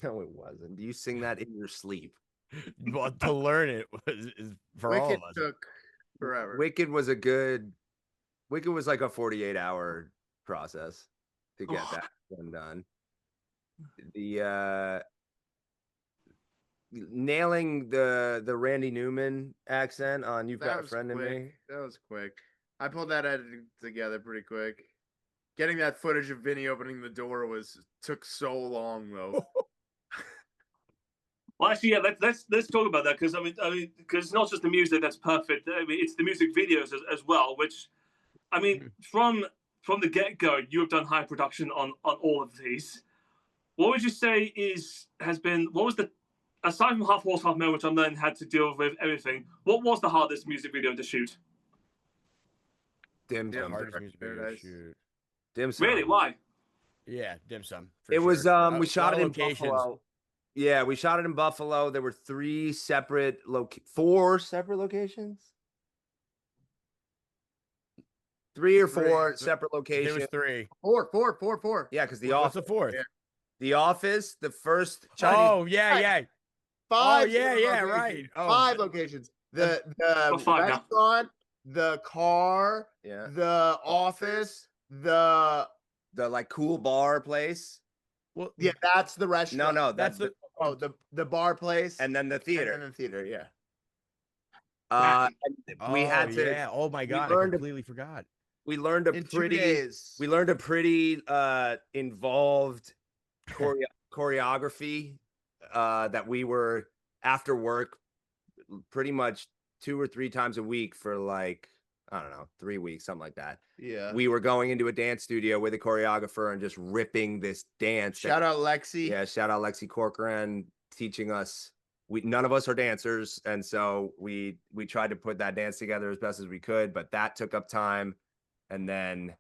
C: No, it wasn't. You sing that in your sleep.
B: Well, to learn it is for all
D: Wicked
B: of us.
D: took forever.
C: Wicked was like a 48-hour process to get that one done. The nailing the Randy Newman accent on "You've Got a
D: was
C: Friend in
D: quick.
C: Me."
D: That was quick. I pulled that editing together pretty quick. Getting that footage of Vinny opening the door took so long though.
A: Well, actually, yeah, let's talk about that because I mean, because it's not just the music that's perfect. I mean, it's the music videos as well. Which, I mean, from the get go, you have done high production on all of these. What would you say what was the, aside from Half Horse Half Man, which I then had to deal with everything? What was the hardest music video to shoot?
C: Dim
D: Yeah,
C: Sum.
B: Hardest music video
D: Paradise.
B: shoot.
C: Dim Sum.
A: Really? Why?
B: Yeah, dim sum. for
C: It was
B: sure.
C: we shot
B: lot
C: it
B: of
C: in
B: locations.
C: Buffalo. Yeah, we shot it in Buffalo. There were four separate locations. 3 or 4 separate
B: There
C: locations.
B: was 3.
D: Four.
C: Yeah, because the
B: What's
C: office,
B: the 4th?
D: Yeah.
C: the office, the first Chinese.
B: Oh yeah.
D: Five.
B: yeah,
D: different
B: right.
D: locations.
B: Oh.
D: 5 locations. The
A: five now.
D: restaurant, the car,
C: Yeah,
D: the office, the
C: the like cool bar place.
B: Well,
D: yeah, that's the restaurant.
C: No,
B: that's
C: that's
B: the
D: the bar place
C: and then the theater.
D: and then the theater. Yeah.
C: We had to.
B: Yeah. Oh my God, I
C: learned a-
B: completely forgot.
C: We learned a
D: In 2
C: pretty.
D: days.
C: We learned a pretty involved choreography that we were after work pretty much 2 or 3 times a week for like, I don't know, 3 weeks, something like that.
D: Yeah.
C: We were going into a dance studio with a choreographer and just ripping this dance.
D: Shout out Lexi.
C: Yeah, shout out Lexi Corcoran teaching us. None of us are dancers, and so we tried to put that dance together as best as we could, but that took up time. And then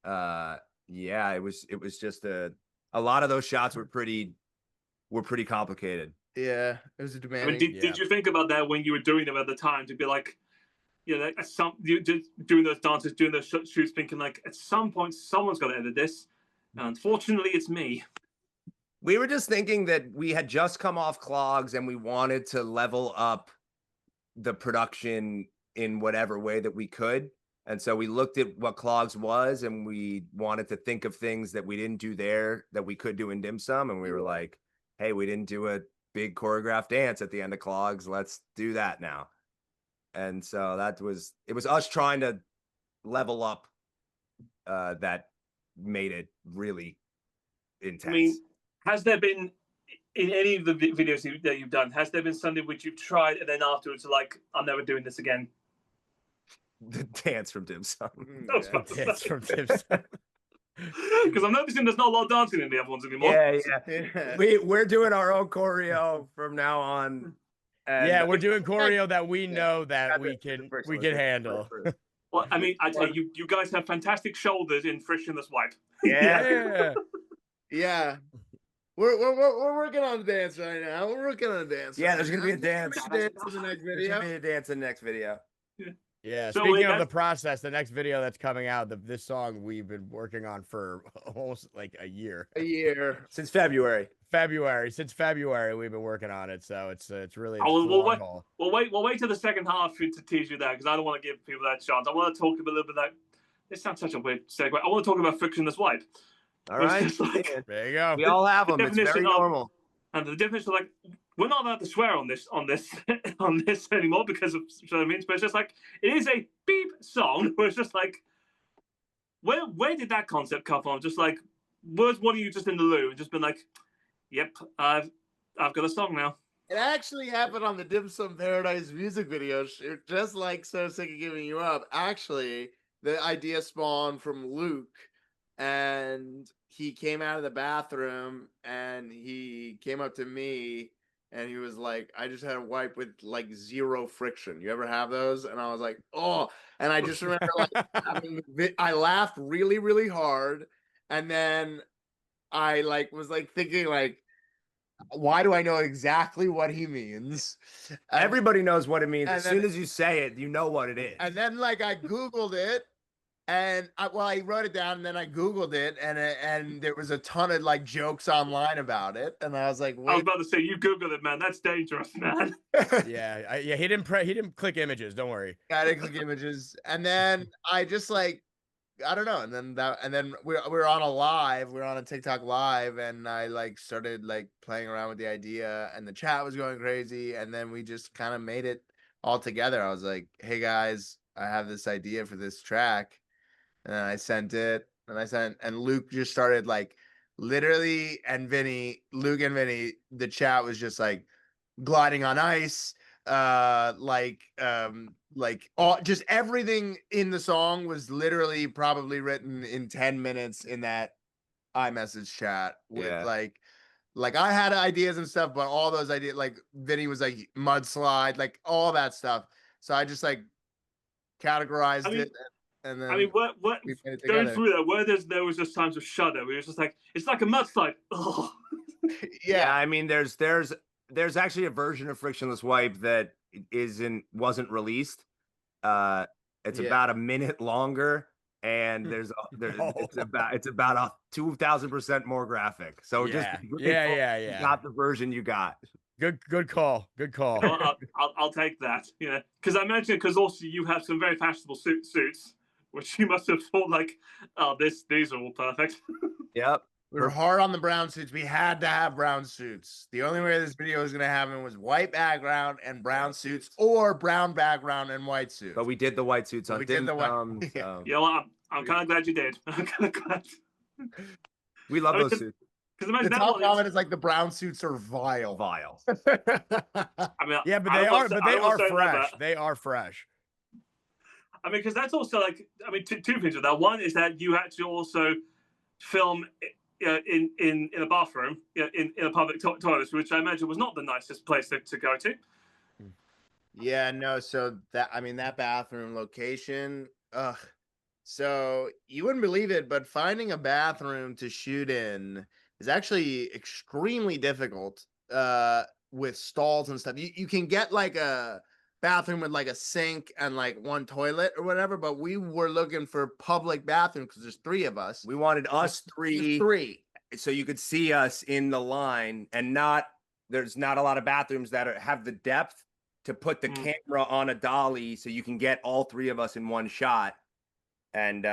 C: yeah, it was just a lot of those shots were pretty complicated.
D: Yeah, it was a
A: I
D: demanding.
A: mean, did you think about that when you were doing them at the time to be like, you know, you just doing those dances, doing those shoots, thinking like at some point someone's got to edit this. And unfortunately, it's me.
C: We were just thinking that we had just come off Clogs and we wanted to level up the production in whatever way that we could. And so we looked at what Clogs was and we wanted to think of things that we didn't do there that we could do in Dim Sum. And we were like, hey, we didn't do a big choreographed dance at the end of Clogs. Let's do that now. And so it was us trying to level up that made it really intense.
A: I mean, has there been in any of the videos that you've done, has there been something which you've tried and then afterwards like, I'm never doing this again?
C: The dance from Dim Sum.
B: Dance from Dim Sum.
A: Because I'm noticing there's not a lot of dancing in the other ones anymore.
C: Yeah. We're doing our own choreo from now on. And
B: yeah, we're doing choreo that we know that we can handle.
A: Well, I mean, I tell you, you guys have fantastic shoulders in Frictionless Wipe.
C: Yeah.
D: Yeah. We're working on the dance right now. We're working on the dance.
C: Yeah, there's gonna be a dance.
D: Dance in the next
C: There's
D: video.
C: gonna be a dance in the next video.
B: Yeah.
A: So
B: Speaking
A: wait,
B: of the process, the next video that's coming out, this song we've been working on for almost like a year.
D: A year.
C: Since February.
B: Since February, we've been working on it. So it's really.
A: We'll wait till the second half to tease you that because I don't want to give people that chance. I want to talk a little bit about. This sounds such a weird segue. I want to talk about Frictionless Wipe.
C: All right.
A: Like,
B: there you go.
C: We all have them. It's very normal.
A: And the definition of like, we're not allowed to swear on this anymore because of what I mean. But it's just like it is a beep song where it's just like, where did that concept come from? Just like, was one of you just in the loo and just been like, yep, I've got a song now.
D: It actually happened on the Dim Sum Paradise music video shoot, just like So Sick of Giving You Up. Actually, the idea spawned from Luke, and he came out of the bathroom and he came up to me and he was like, I just had a wipe with like 0 friction. You ever have those? And I was like, oh, and I just remember like I laughed really, really hard. And then I like was like thinking like, why do I know exactly what he means?
C: Everybody knows what it means. As soon as you say it, you know what it is.
D: And then like I Googled it. And I wrote it down and then I Googled it and there was a ton of like jokes online about it. And I was like, wait.
A: I was about to say, you Googled it, man. That's dangerous, man.
B: Yeah. He didn't click images. Don't worry.
D: I didn't click images. And then I just like, I don't know. And then we're on a live, we're on a TikTok live. And I like started like playing around with the idea and the chat was going crazy. And then we just kind of made it all together. I was like, hey guys, I have this idea for this track. And then I sent it, and Luke just started like literally, and Luke and Vinny, the chat was just like gliding on ice, like just everything in the song was literally probably written in 10 minutes in that iMessage chat with like I had ideas and stuff, but all those ideas, like Vinny was like mudslide, like all that stuff. So I just like categorized it. And then
A: what going through that, where there was just times of shudder, where it was just like, it's like a mudslide. Oh.
C: Yeah, I mean, there's actually a version of Frictionless Wipe that wasn't released. It's about a minute longer, and it's about a 2,000% more graphic. So just you got the version you got.
B: Good call.
A: I'll take that. Yeah, because I imagine because also you have some very fashionable suits. Which you must have thought like, oh, these are all perfect.
C: Yep.
D: We were hard on the brown suits. We had to have brown suits. The only way this video was gonna happen was white background and brown suits, or brown background and white suits.
C: But we did the white suits on.
D: We did the white.
C: So.
A: You know what? I'm kind of glad you did. I'm kind of glad.
C: We love those suits.
A: Because
D: The
A: imagine that
D: top
A: one.
D: comment is like the brown suits are vile.
C: Vile.
A: I mean,
B: Yeah, but
A: I
B: they
A: almost-
B: are. But
A: I
B: they are
A: almost don't love
B: fresh.
A: that.
B: They are fresh.
A: I mean, because that's also like, I mean, two things with that. One is that you had to also film in a bathroom, in a public toilet, which I imagine was not the nicest place to go to.
D: Yeah, no. So that, I mean, that bathroom location. Ugh. So you wouldn't believe it, but finding a bathroom to shoot in is actually extremely difficult. With stalls and stuff. You can get like a bathroom with like a sink and like one toilet or whatever, but we were looking for public bathrooms because there's 3 of us.
C: We wanted us three,
D: Three.
C: so you could see us in the line, and there's not a lot of bathrooms that have the depth to put the camera on a dolly, so you can get all 3 of us in one shot. And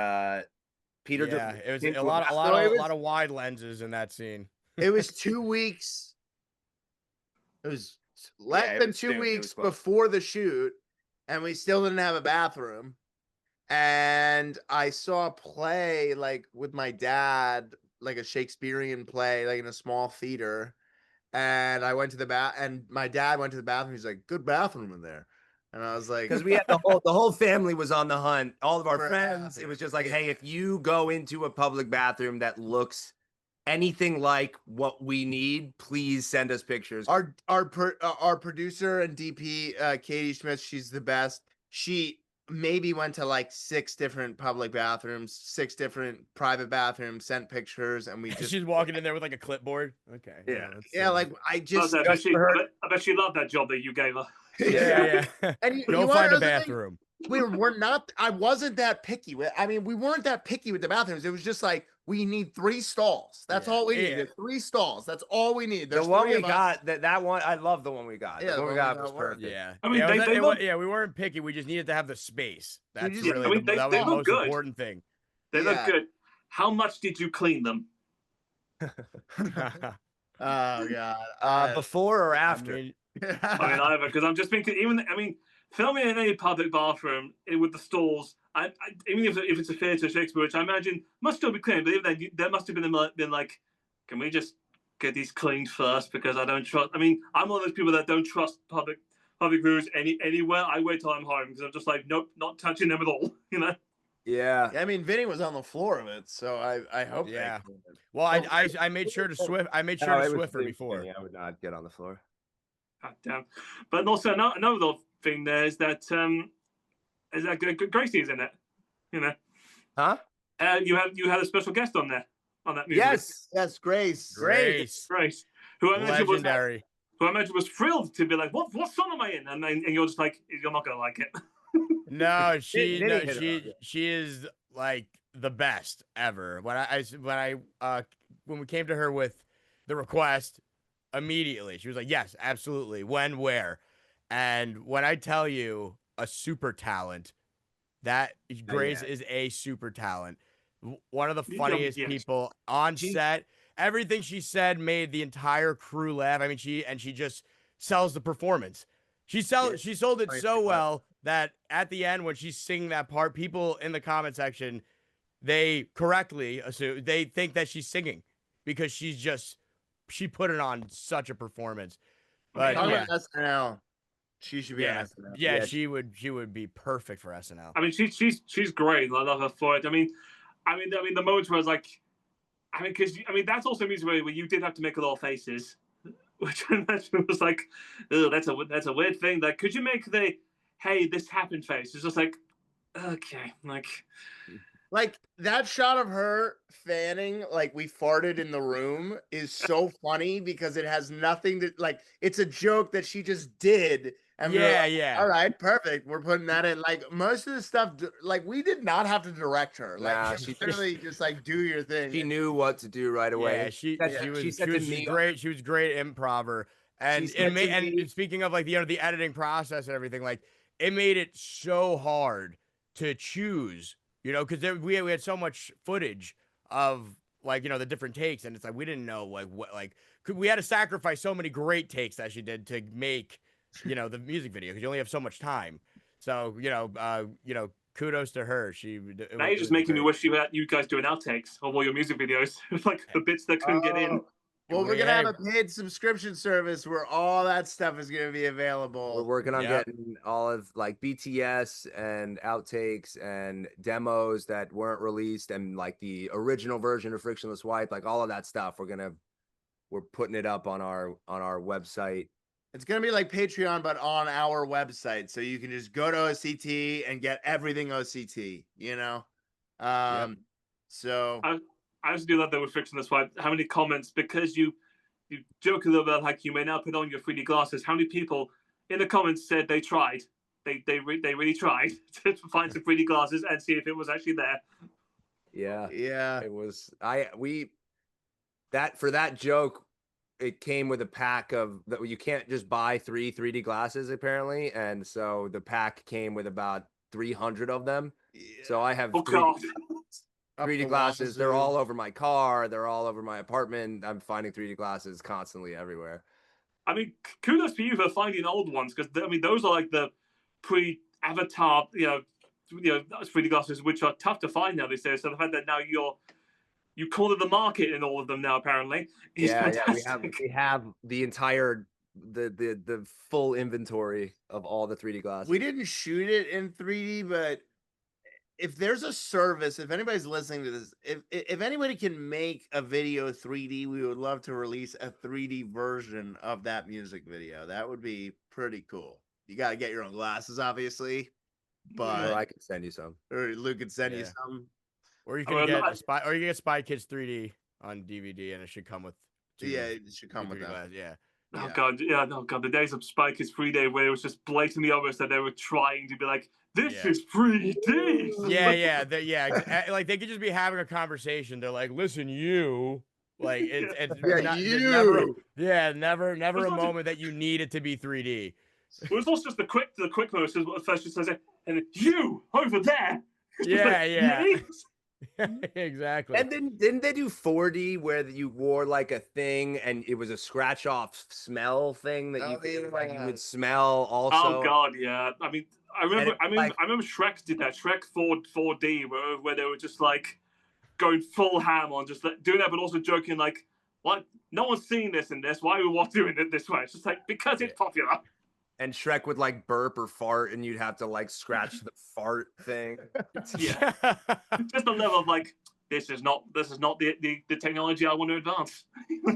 C: Peter,
B: Yeah, it was
C: into
B: a lot
D: So
B: of wide lenses in that scene.
D: It was 2 weeks. It was less
C: Yeah, it
D: than
C: was
D: 2
C: soon. It
D: weeks
C: was close.
D: before the shoot, and we still didn't have a bathroom. And I saw a play like with my dad, like a Shakespearean play, like in a small theater. And I went to the and my dad went to the bathroom. He's like, "Good bathroom in there." And I was like,
C: because we had the whole family was on the hunt, all of our
D: For a
C: friends. It
D: bathroom.
C: was just like, hey, if you go into a public bathroom that looks anything like what we need, please send us pictures.
D: our producer and DP, Katie Schmitz, she's the best. She maybe went to like 6 different public bathrooms, 6 different private bathrooms, sent pictures, and we just
B: She's walking in there with like a clipboard. Okay.
C: Yeah.
D: yeah, like I just
A: I bet she,
C: for her.
A: I bet she loved that job that you gave her.
B: Yeah.
D: and you
B: Go
D: wanna
B: find
D: know
B: a
D: the thing?
B: bathroom.
D: We're not. I wasn't that picky with. I mean, we weren't that picky with the bathrooms. It was just like we need 3 stalls. That's
B: Yeah.
D: all we
B: Yeah.
D: need. 3 stalls. That's all we need. There's
C: The one
D: 3
C: we
D: of us.
C: got, that one, I love the one we got.
D: Yeah,
C: The one we got was
D: worked.
C: perfect.
B: Yeah.
A: I mean,
B: yeah,
A: they look-
B: we weren't picky. We just needed to have the space. That's
D: just-
B: really
A: I mean,
B: that was
A: they
B: the
A: look
B: most
A: good.
B: important thing.
A: They look
D: Yeah.
A: good. How much did you clean them?
D: Oh god.
C: Before or
B: I
C: after?
B: mean,
A: I mean, either, because I'm just thinking, filming in any public bathroom with the stalls, even if it's a theatre Shakespeare, which I imagine must still be clean, but even then, there must have been like, can we just get these cleaned first? Because I don't trust. I mean, I'm one of those people that don't trust public rooms anywhere. I wait till I'm home because I'm just like, nope, not touching them at all. You know.
C: Yeah.
D: I mean, Vinny was on the floor of it, so I hope. they
B: Yeah.
D: cleaned it.
B: well, I made sure to Swift. I made sure
C: No,
B: to
C: it was
B: Swiffer
C: clean,
B: before.
C: Vinny. I would not get on the floor.
A: God damn. But also another thing there is that Gracie's in it. You know.
C: Huh?
A: You had a special guest on there on that music.
D: Yes, Grace.
B: Grace,
A: Grace, who I imagine
B: legendary.
A: was thrilled to be like, what song am I in? And you're just like, you're not gonna like it.
B: No, she
C: Vinny
B: no,
C: hit it
B: she
C: off, yeah.
B: she is like the best ever. When we came to her with the request, immediately she was like, "Yes, absolutely. When, where?" And when I tell you a super talent, that Grace
C: yeah.
B: is a super talent. One of the
A: You
B: funniest
A: yes.
B: people on
C: She-
B: set. Everything she said made the entire crew laugh. I mean, she just sells the performance. She sold it
D: Funny
B: so
D: thing,
B: well that at the end when she's singing that part, people in the comment section, they correctly assume they think that she's singing because she put it on such a performance. But
D: Talking
B: yeah,
D: about SNL. She should be on SNL.
B: yeah, she would be perfect for SNL.
A: I mean, she's great. I love her for it. I mean, the moments where I was like, because that's also music where you did have to make a lot of faces, which I imagine was like, oh, that's a weird thing. Like, could you make the hey, this happened face? It's just like, okay,
D: Like that shot of her fanning, like we farted in the room, is so funny because it has nothing to like. It's a joke that she just did, and we were like,
B: Yeah.
D: all right, perfect. We're putting that in. Like most of the stuff, like we did not have to direct her. Like
C: Nah,
D: she
C: she
D: literally just like do your thing.
C: She knew what to do right away.
B: Yeah, she was
C: said to
B: she's
C: me,
B: great. She was great improver. And
C: She said to me-
B: and speaking of like the editing process and everything, like it made it so hard to choose, because we had so much footage of like, the different takes, and it's like we didn't know we had to sacrifice so many great takes that she did to make the music video, because you only have so much time. So kudos to her.
A: Now you're just making me wish you guys doing outtakes of all your music videos, like the bits that couldn't get in.
D: Well, we're gonna have a paid subscription service where all that stuff is gonna be available.
C: We're working on getting all of like BTS and outtakes and demos that weren't released, and like the original version of Frictionless Wipe, like all of that stuff. We're putting it up on our website.
D: It's gonna be like Patreon, but on our website, so you can just go to OCT and get everything OCT. So.
A: I just do love that with Frictionless Wipe. How many comments, because you joke a little bit like you may now put on your 3D glasses. How many people in the comments said they tried? They really tried to find some 3D glasses and see if it was actually there.
C: Yeah. It was for that joke. It came with a pack of that. You can't just buy 3 3D glasses apparently, and so the pack came with about 300 of them. Yeah. So I have 3D glasses. They're all over my car. They're all over my apartment. I'm finding 3D glasses constantly everywhere.
A: I mean, kudos to you for finding old ones, because those are like the pre-Avatar, 3D glasses, which are tough to find now these days. So the fact that now you cornered the market in all of them now, apparently.
C: We have the entire the full inventory of all the 3D glasses.
D: We didn't shoot it in 3D, but if there's a service, if anybody's listening to this, if anybody can make a video 3D, we would love to release a 3D version of that music video. That would be pretty cool. You got to get your own glasses, obviously, but
C: or I could send you some,
D: or Luke could send you some,
B: or you can get Spy Kids 3D on DVD, and it should come with.
D: It should come with that.
B: Yeah.
A: Oh God, the days of Spy Kids 3D where it was just blatantly obvious that they were trying to be like, this is 3D.
B: Like they could just be having a conversation. They're like, listen, you. Like never a moment that you need it to be 3D.
A: It was also just the quick moves. First just says it, and then you over there.
B: Exactly.
C: And then didn't they do 4D where you wore like a thing and it was a scratch off smell thing that you would smell also?
A: Oh God, yeah. I mean, I remember Shrek did that. Shrek 4D where they were just like going full ham on just doing that, but also joking like, "What? No one's seen this in this. Why are we doing it this way?" It's just like because it's popular.
C: And Shrek would like burp or fart, and you'd have to like scratch the fart thing.
A: Yeah, just a level of like, this is not the technology I want to advance.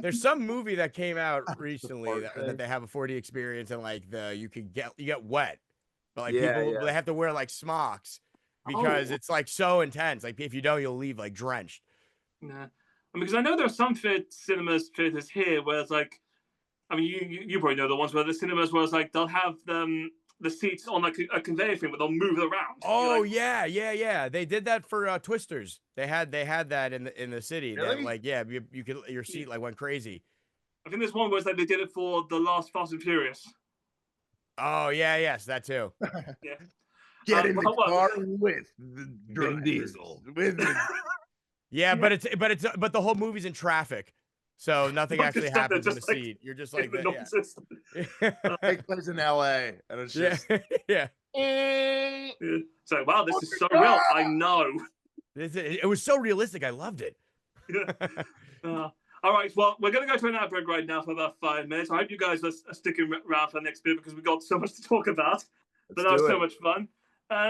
B: There's some movie that came out recently that they have a 4D experience, and like you get wet, but like people they have to wear like smocks because it's like so intense. Like if you don't, you'll leave like drenched.
A: Nah, because I know there are some theaters here where it's like. I mean, you probably know the ones where the cinemas where it's like they'll have the seats on like a conveyor thing, but they'll move it around.
B: Oh yeah. They did that for Twisters. They had that in the city.
D: Really?
B: That, like you could your seat like went crazy.
A: I think there's one where it's like they did it for the last Fast and Furious.
B: Oh yes, that too.
A: Yeah.
D: Get in the car with Vin Diesel.
B: But the whole movie's in traffic. So nothing actually happens in the seat. You're just like
D: It plays in LA, and it's just
A: So wow, this is so real. I know.
B: It was so realistic. I loved it.
A: All right, well, we're going to go to an ad break right now for about 5 minutes. I hope you guys are sticking around for the next bit because we've got so much to talk about. But that was so much fun.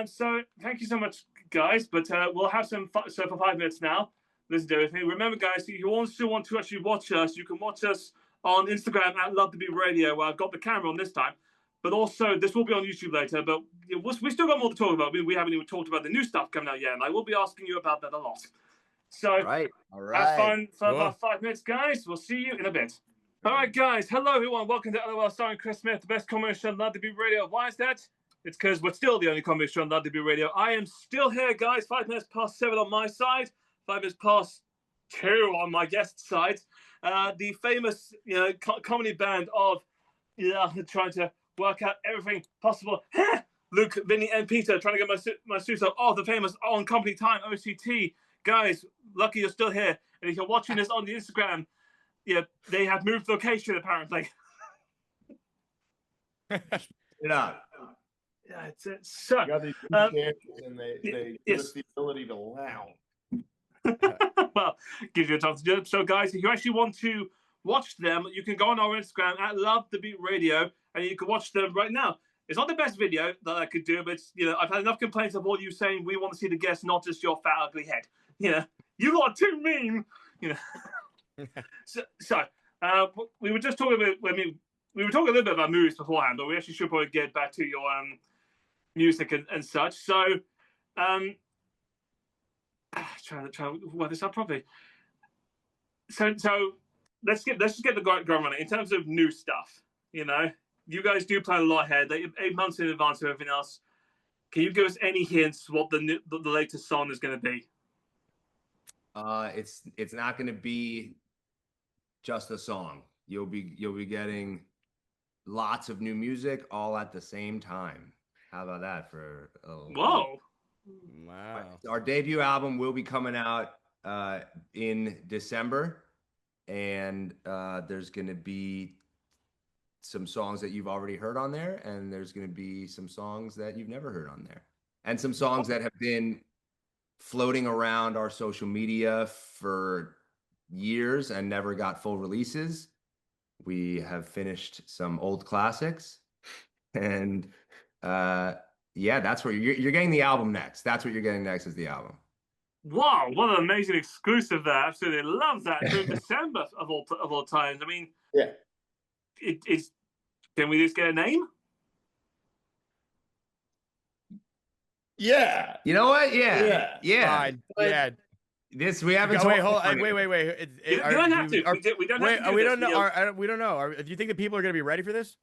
A: So thank you so much, guys. But we'll have some fun. So for 5 minutes now. Listen to everything. Remember, guys, if you also want to actually watch us, you can watch us on Instagram at Love to Be Radio, where I've got the camera on this time. But also, this will be on YouTube later. But we still got more to talk about. We haven't even talked about the new stuff coming out yet, and I will be asking you about that a lot. So,
C: all right.
A: Have fun for about 5 minutes, guys. We'll see you in a bit. All right, guys. Hello, everyone. Welcome to LOL starring Chris Smith, the best comedy show on Love to Be Radio. Why is that? It's because we're still the only comedy show on Love to Be Radio. I am still here, guys. 5 minutes past 7 on my side. 5 minutes past 2 on my guest side. The famous, comedy band of trying to work out everything possible. Luke, Vinny, and Peter trying to get my suits up. Oh, the famous On Company Time OCT. Guys, lucky you're still here. And if you're watching this on the Instagram, yeah, they have moved location apparently.
C: It up.
A: Yeah, it's so.
D: You got these new chairs, and they give
A: yes.
D: us the ability to lounge.
A: Well, gives you a chance to do it. So, guys, if you actually want to watch them, you can go on our Instagram at Love the Beat Radio, and you can watch them right now. It's not the best video that I could do, but it's, I've had enough complaints of all you saying we want to see the guests, not just your fat ugly head. You lot are too mean. So we were just talking about. We were talking a little bit about movies beforehand, but we actually should probably get back to your music and such. So, trying to work this out properly. So let's just get the ground running in terms of new stuff. You guys do plan a lot ahead, 8 months in advance of everything else. Can you give us any hints what the latest song is going to be?
C: It's not going to be just a song. You'll be getting lots of new music all at the same time. How about that for a
A: Whoa.
B: Wow.
C: Our debut album will be coming out in December, and there's going to be some songs that you've already heard on there, and there's going to be some songs that you've never heard on there, and some songs that have been floating around our social media for years and never got full releases. We have finished some old classics, and yeah, that's where you're getting the album next. That's what you're getting next is the album.
A: Wow, what an amazing exclusive there. Absolutely love that. So December of all times. I mean,
D: yeah.
A: It's can we just get a name?
D: Yeah.
C: You know what? Yeah.
B: Fine. Yeah.
C: This we haven't.
B: Wait,
C: talked
B: wait.
A: You don't have to. We don't have to.
B: We don't know. We don't know. Do you think the people are going to be ready for this?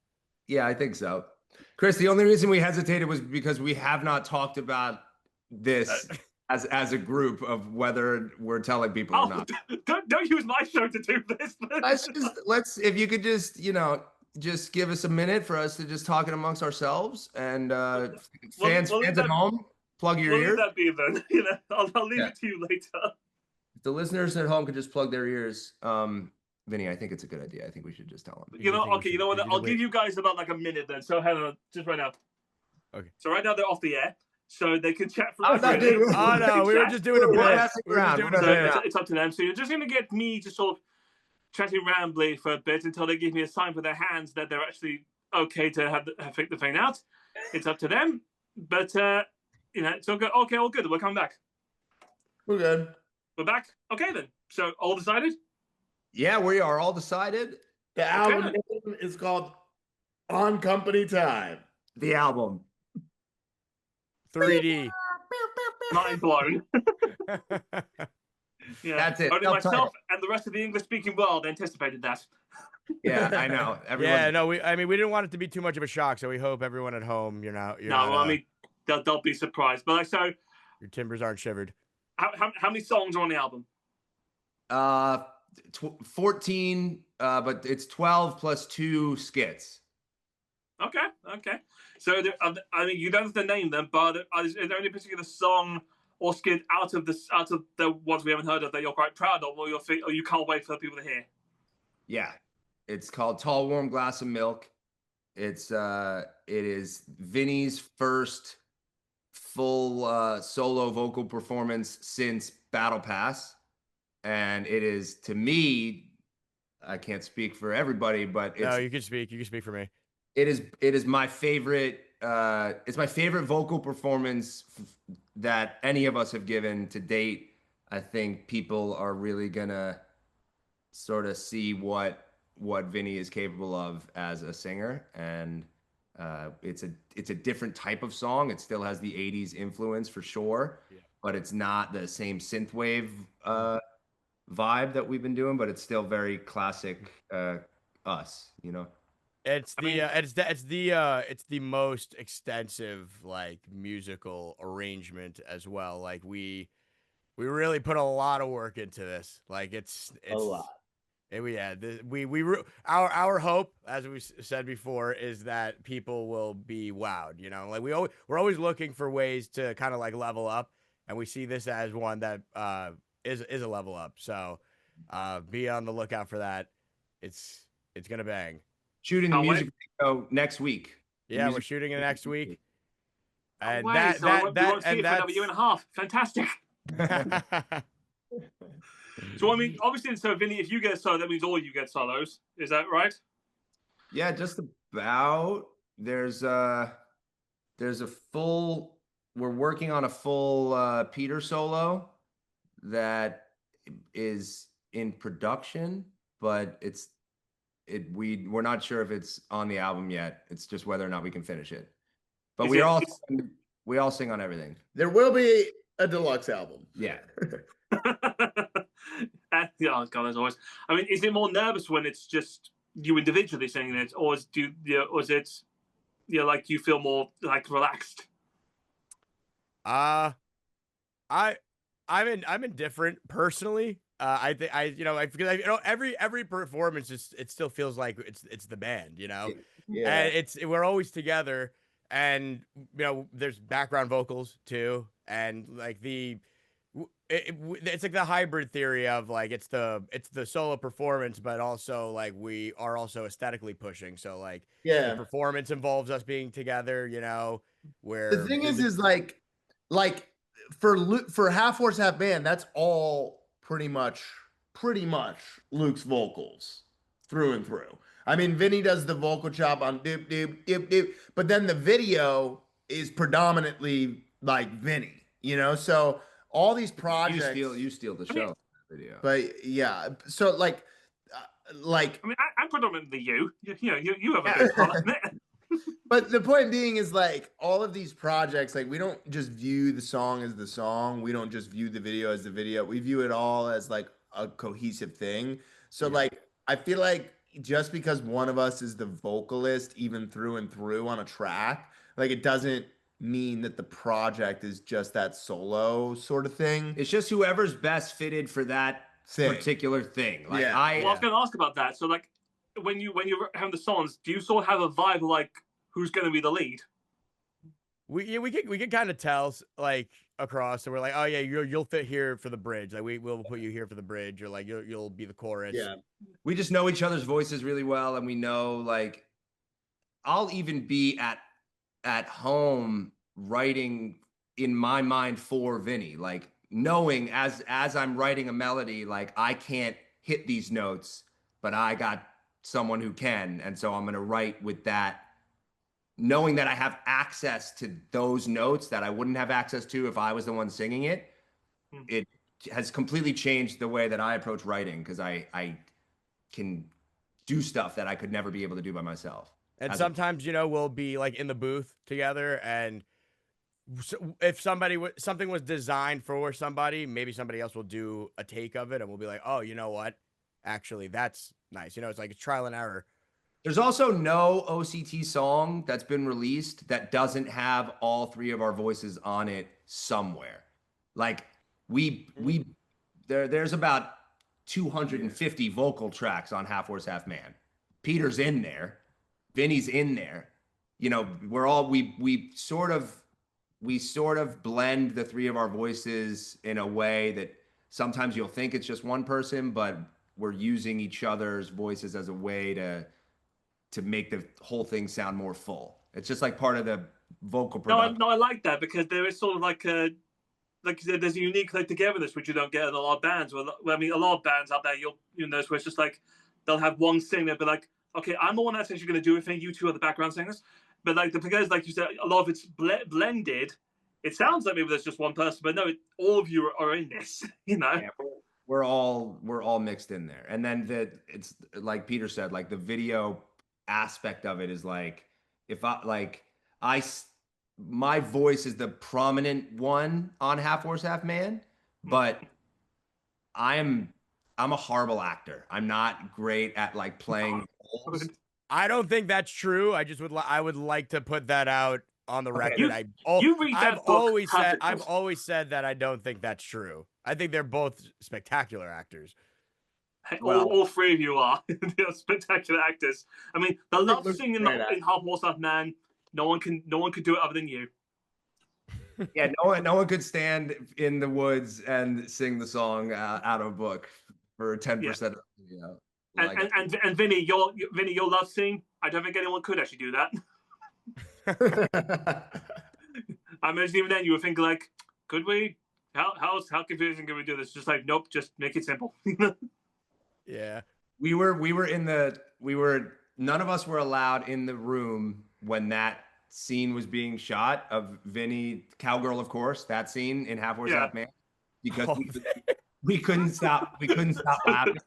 C: Yeah, I think so. Chris, the only reason we hesitated was because we have not talked about this as a group of whether we're telling people or not.
A: Don't use my show to do this.
C: Let's if you could just give us a minute for us to just talk it amongst ourselves and fans at home, plug your ears.
A: That be then? I'll leave it to you later.
C: If the listeners at home could just plug their ears. Vinny, I think it's a good idea. I think we should just tell them.
A: You know what? I'll give you guys about like a minute then. So hang on, just right now.
B: Okay.
A: So right now they're off the air, so they can chat for.
B: Oh no, we were just doing a bit.
A: It's up to them. So you're just gonna get me to sort of chatting rambly for a bit until they give me a sign with their hands that they're actually okay to have the thing out. It's up to them, but it's all good. Okay, all good. We're coming back.
D: We're good.
A: We're back. Okay then. So all decided.
C: Yeah, we are all decided.
D: The album name is called On Company Time.
C: The album.
B: 3D.
A: Mind blown. Yeah,
C: that's it.
A: Only myself and the rest of the English-speaking world anticipated that.
C: Yeah, I know.
B: Yeah, no, we didn't want it to be too much of a shock, so we hope everyone at home,
A: I mean, they'll be surprised. But so
B: your timbers aren't shivered.
A: How many songs are on the album?
C: 14, but it's 12 plus 2 skits.
A: Okay. So I mean, you don't have to name them, but is there any particular song or skit out of the ones we haven't heard of that you're quite proud of, or you can't wait for people to hear?
C: Yeah, it's called "Tall Warm Glass of Milk." It is Vinny's first full solo vocal performance since Battle Pass, and it is, to me, I can't speak for everybody, but
B: no, you can speak. You can speak for me.
C: It is my favorite. It's my favorite vocal performance that any of us have given to date. I think people are really gonna sort of see what Vinny is capable of as a singer, and it's a different type of song. It still has the '80s influence for sure, but it's not the same synthwave vibe that we've been doing. But it's still very classic us,
B: It's the most extensive like musical arrangement as well. Like we really put a lot of work into this. Like it's
D: a lot.
B: Our hope, as we said before, is that people will be wowed. Like we're always looking for ways to kind of like level up, and we see this as one that is a level up. So be on the lookout for that. It's gonna bang.
C: Shooting the
A: Can't
C: music video next week. The
B: Yeah, we're
C: music
B: shooting it next week. And
A: Away, so we won't see it for another year and a half. Fantastic. So I mean, obviously, so Vinny, if you get a solo, that means all you get solos. Is that right?
C: Yeah, just about. There's a full. We're working on a full Peter solo that is in production, but we're not sure if it's on the album yet. It's just whether or not we can finish it. But we all sing on everything.
D: There will be a deluxe album.
C: Yeah.
A: Yeah, God, as always. I mean, is it more nervous when it's just you individually singing it, or is it like you feel more like relaxed?
B: I'm indifferent personally. Because every performance it still feels like it's the band,
D: Yeah.
B: and we're always together, and there's background vocals too, and like it's like the hybrid theory of like it's the solo performance, but also like we are also aesthetically pushing. So like the performance involves us being together, where
D: The thing is like for Half Horse Half Band, that's all pretty much Luke's vocals through and through. I mean, Vinny does the vocal chop on doop doop doop doop, but then the video is predominantly like Vinny, So all these projects,
C: you steal the show video.
D: but yeah, so like.
A: I mean, I'm predominantly you. You have a big part in it.
D: But the point being is like all of these projects, like we don't just view the song as the song. We don't just view the video as the video. We view it all as like a cohesive thing. So like I feel like just because one of us is the vocalist, even through and through on a track, like it doesn't mean that the project is just that solo sort of thing.
C: It's just whoever's best fitted for that particular thing. Like
A: well, I was going to ask about that. So like when you're having the songs, do you sort of have a vibe like who's going to be the lead?
B: We can kind of tell like across, so we're like, oh yeah, you'll fit here for the bridge. Like we'll put you here for the bridge, or like you'll be the chorus.
D: Yeah,
C: we just know each other's voices really well, and we know like I'll even be at home writing in my mind for Vinny, like knowing as I'm writing a melody, like I can't hit these notes, but I got someone who can, and so I'm going to write with that, knowing that I have access to those notes that I wouldn't have access to if I was the one singing it. It has completely changed the way that I approach writing, because I can do stuff that I could never be able to do by myself.
B: And sometimes, we'll be like in the booth together, and if something was designed for somebody, maybe somebody else will do a take of it, and we'll be like, oh, you know what? Actually, that's nice. It's like a trial and error.
C: There's also no OCT song that's been released that doesn't have all three of our voices on it somewhere. Like there's about 250 vocal tracks on Half Horse Half Man. Peter's in there, Vinny's in there. We're all we sort of blend the three of our voices in a way that sometimes you'll think it's just one person, but we're using each other's voices as a way to make the whole thing sound more full. It's just like part of the vocal production.
A: No, I like that, because there is sort of like there's a unique like togetherness which you don't get in a lot of bands. Well, I mean, a lot of bands out there you'll notice where it's just like they'll have one singer, but like, okay, I'm the one that's actually going to do everything. You two are the background singers. But like because like you said, a lot of it's blended. It sounds like maybe there's just one person, but no, all of you are in this.
C: Yeah, we're all mixed in there. And then it's like Peter said, like the video aspect of it is like, if my voice is the prominent one on Half Horse Half Man, but I'm a horrible actor. I'm not great at like playing roles.
B: I don't think that's true. I would like to put that out on the record.
A: I've always
B: said that I don't think that's true. I think they're both spectacular actors.
A: All three of you are spectacular actors. I mean, the love singing in Half Horse Half Man. No one could do it other than you.
C: Yeah, no one could stand in the woods and sing the song out of a book for 10% of the video. Like,
A: and Vinny, your love sing. I don't think anyone could actually do that. I imagine even then you were thinking like, could we? How confusing can we do this? Just like, nope, just make it simple.
B: Yeah.
C: we were none of us were allowed in the room when that scene was being shot of Vinny, cowgirl, of course, that scene in Half Horse
A: Yeah.
C: Half Man, because
B: Oh,
C: we couldn't stop laughing.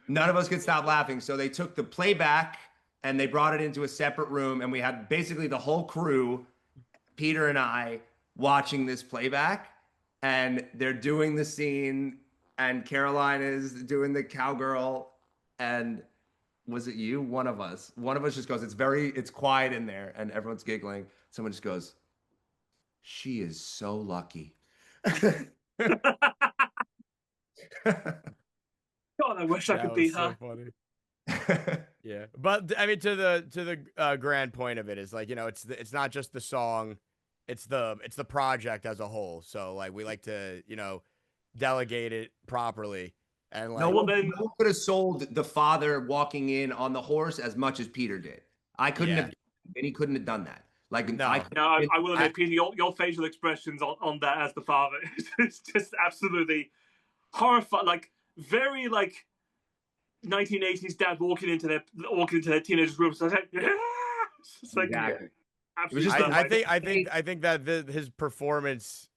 C: None of us could stop laughing. So they took the playback and they brought it into a separate room, and we had basically the whole crew, Peter and I, watching this playback, and they're doing the scene, and Caroline is doing the cowgirl, and was it you? One of us just goes, it's quiet in there, and everyone's giggling. Someone just goes, she is so lucky.
A: God, I wish I could be her.
B: So funny. Yeah, but I mean, to the grand point of it is like, it's not just the song, it's the project as a whole. So like we like to delegate it properly, and like
C: No one could have sold the father walking in on the horse as much as Peter did. I couldn't have, and he couldn't have done that. Like
B: No.
A: I will admit, Peter, your facial expressions on that as the father, it's just absolutely horrified. Like very like 1980s dad walking into their teenager's room. So I was like, yeah! It's like,
C: exactly.
A: Absolutely.
B: I think that his performance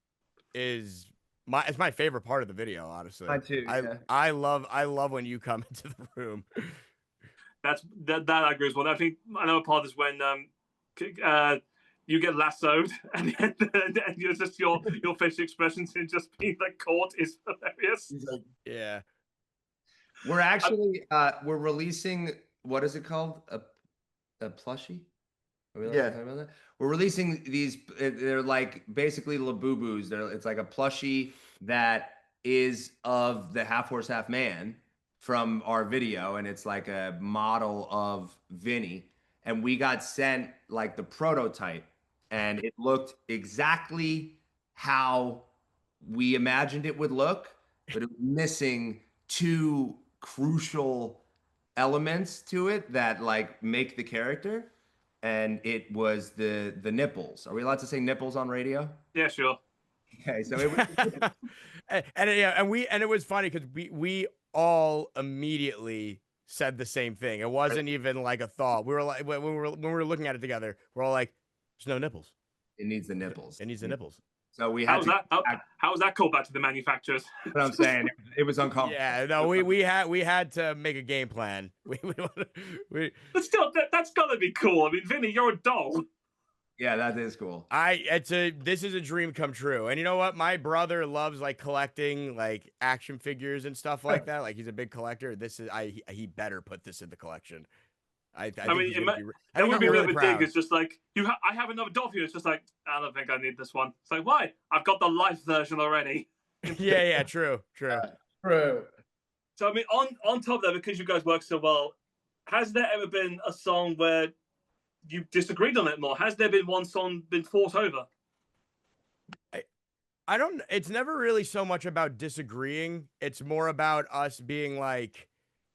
B: is it's my favorite part of the video, honestly.
C: Mine too.
B: I love when you come into the room.
A: That I agree as well. I think another part is when you get lassoed and you're just your facial expressions and just being like caught is hilarious.
B: Yeah.
C: We're actually we're releasing, what is it called? A plushie? Are we allowed to talk about that? We're releasing these, they're like basically Labubus. It's like a plushie that is of the Half Horse Half Man from our video, and it's like a model of Vinny. And we got sent like the prototype, and it looked exactly how we imagined it would look, but it was missing two crucial elements to it that like make the character, and it was the nipples. Are we allowed to say nipples on radio?
A: Yeah, sure.
C: Okay, so it was
B: and it was funny because we all immediately said the same thing. It wasn't even like a thought. We were like, when we were looking at it together, we're all like, there's no nipples.
C: It needs the nipples.
B: It needs the nipples.
C: So we had
A: how was that called back to the manufacturers?
C: What I'm saying, it was uncomfortable.
B: Yeah, no, we had to make a game plan.
A: But still, that's gotta be cool. I mean, Vinny, you're a doll.
C: Yeah, that is cool.
B: This is a dream come true. And you know what? My brother loves like collecting like action figures and stuff like that. Like he's a big collector. He better put this in the collection. I mean,
A: that would be really big. It's just like I have another doll for you. It's just like, I don't think I need this one. It's like, why? I've got the life version already.
B: yeah, true.
A: So I mean, on top of that, because you guys work so well, has there ever been a song where you disagreed on it more? Has there been one song been fought over?
B: I don't. It's never really so much about disagreeing. It's more about us being like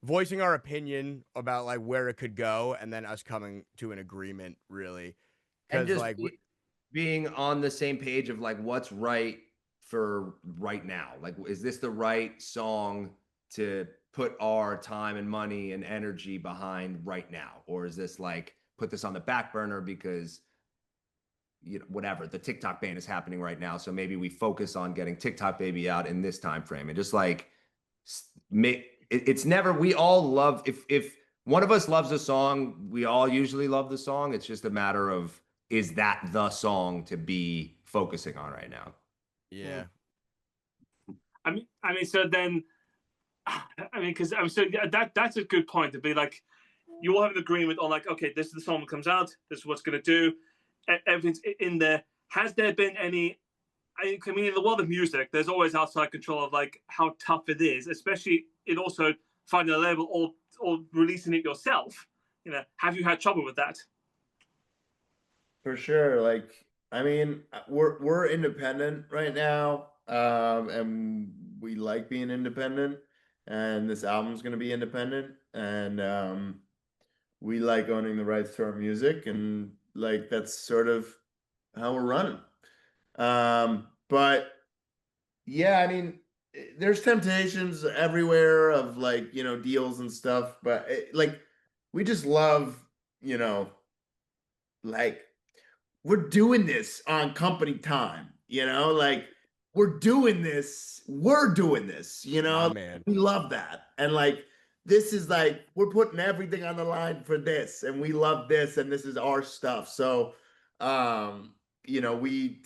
B: voicing our opinion about like where it could go, and then us coming to an agreement, really.
C: And just like being on the same page of like what's right for right now. Like, is this the right song to put our time and money and energy behind right now? Or is this like, put this on the back burner because whatever, the TikTok ban is happening right now, so maybe we focus on getting TikTok Baby out in this time frame? And just like it's never, we all love, if one of us loves a song, we all usually love the song. It's just a matter of, is that the song to be focusing on right now?
B: Yeah.
A: I mean, so then, because so that's a good point to be like, you all have an agreement on like, okay, this is the song that comes out. This is what's going to do. Everything's in there. Has there been any? I mean, in the world of music, there's always outside control of like how tough it is, especially in also finding a label or releasing it yourself. Have you had trouble with that?
D: For sure. Like, I mean, we're independent right now, and we like being independent. And this album's gonna be independent, and we like owning the rights to our music, and like that's sort of how we're running. But yeah, I mean, there's temptations everywhere of like, deals and stuff, but like we just love, you know, like we're doing this on company time, like we're doing this,
B: My man.
D: we love that. And like, this is like, we're putting everything on the line for this, and we love this, and this is our stuff. So, we,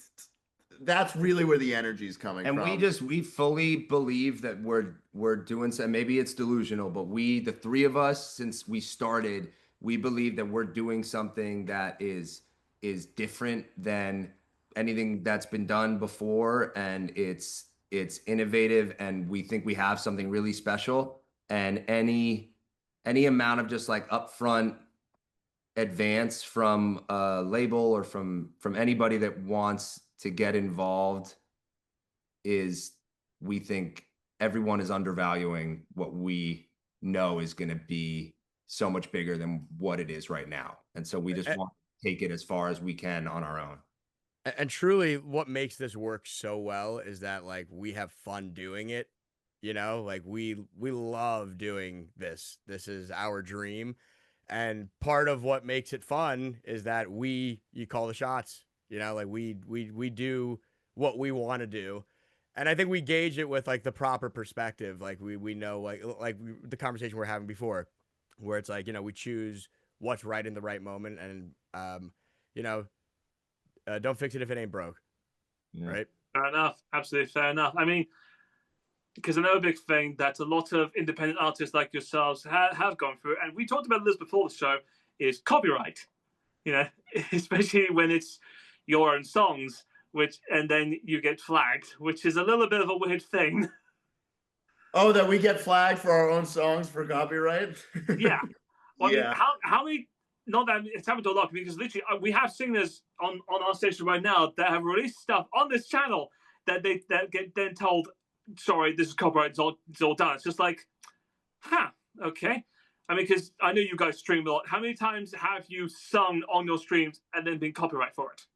D: that's really where the energy is coming
C: And
D: from.
C: we fully believe that we're doing so. Maybe it's delusional, but the three of us, since we started, we believe that we're doing something that is different than anything that's been done before, and it's innovative, and we think we have something really special. And any amount of just like upfront advance from a label or from anybody that wants to get involved is, we think everyone is undervaluing what we know is going to be so much bigger than what it is right now. And so we just want to take it as far as we can on our own.
B: And truly, what makes this work so well is that like we have fun doing it. Like we love doing this. This is our dream. And part of what makes it fun is that you call the shots. Like we do what we want to do. And I think we gauge it with like the proper perspective. Like we know the conversation we're having before, where it's like, we choose what's right in the right moment, and you know, don't fix it if it ain't broke.
C: Yeah.
B: Right?
A: Fair enough. Absolutely fair enough. I mean, because another big thing that a lot of independent artists like yourselves have gone through, and we talked about this before the show, is copyright. Especially when it's your own songs, and then you get flagged, which is a little bit of a weird thing.
D: Oh, that we get flagged for our own songs for copyright?
A: Yeah. Well,
D: Yeah.
A: I mean, how many? Not that it's happened to a lot, because literally we have singers on our station right now that have released stuff on this channel that get then told, sorry, this is copyright. It's all done. It's just like, okay. I mean, because I know you guys stream a lot. How many times have you sung on your streams and then been copyright for it?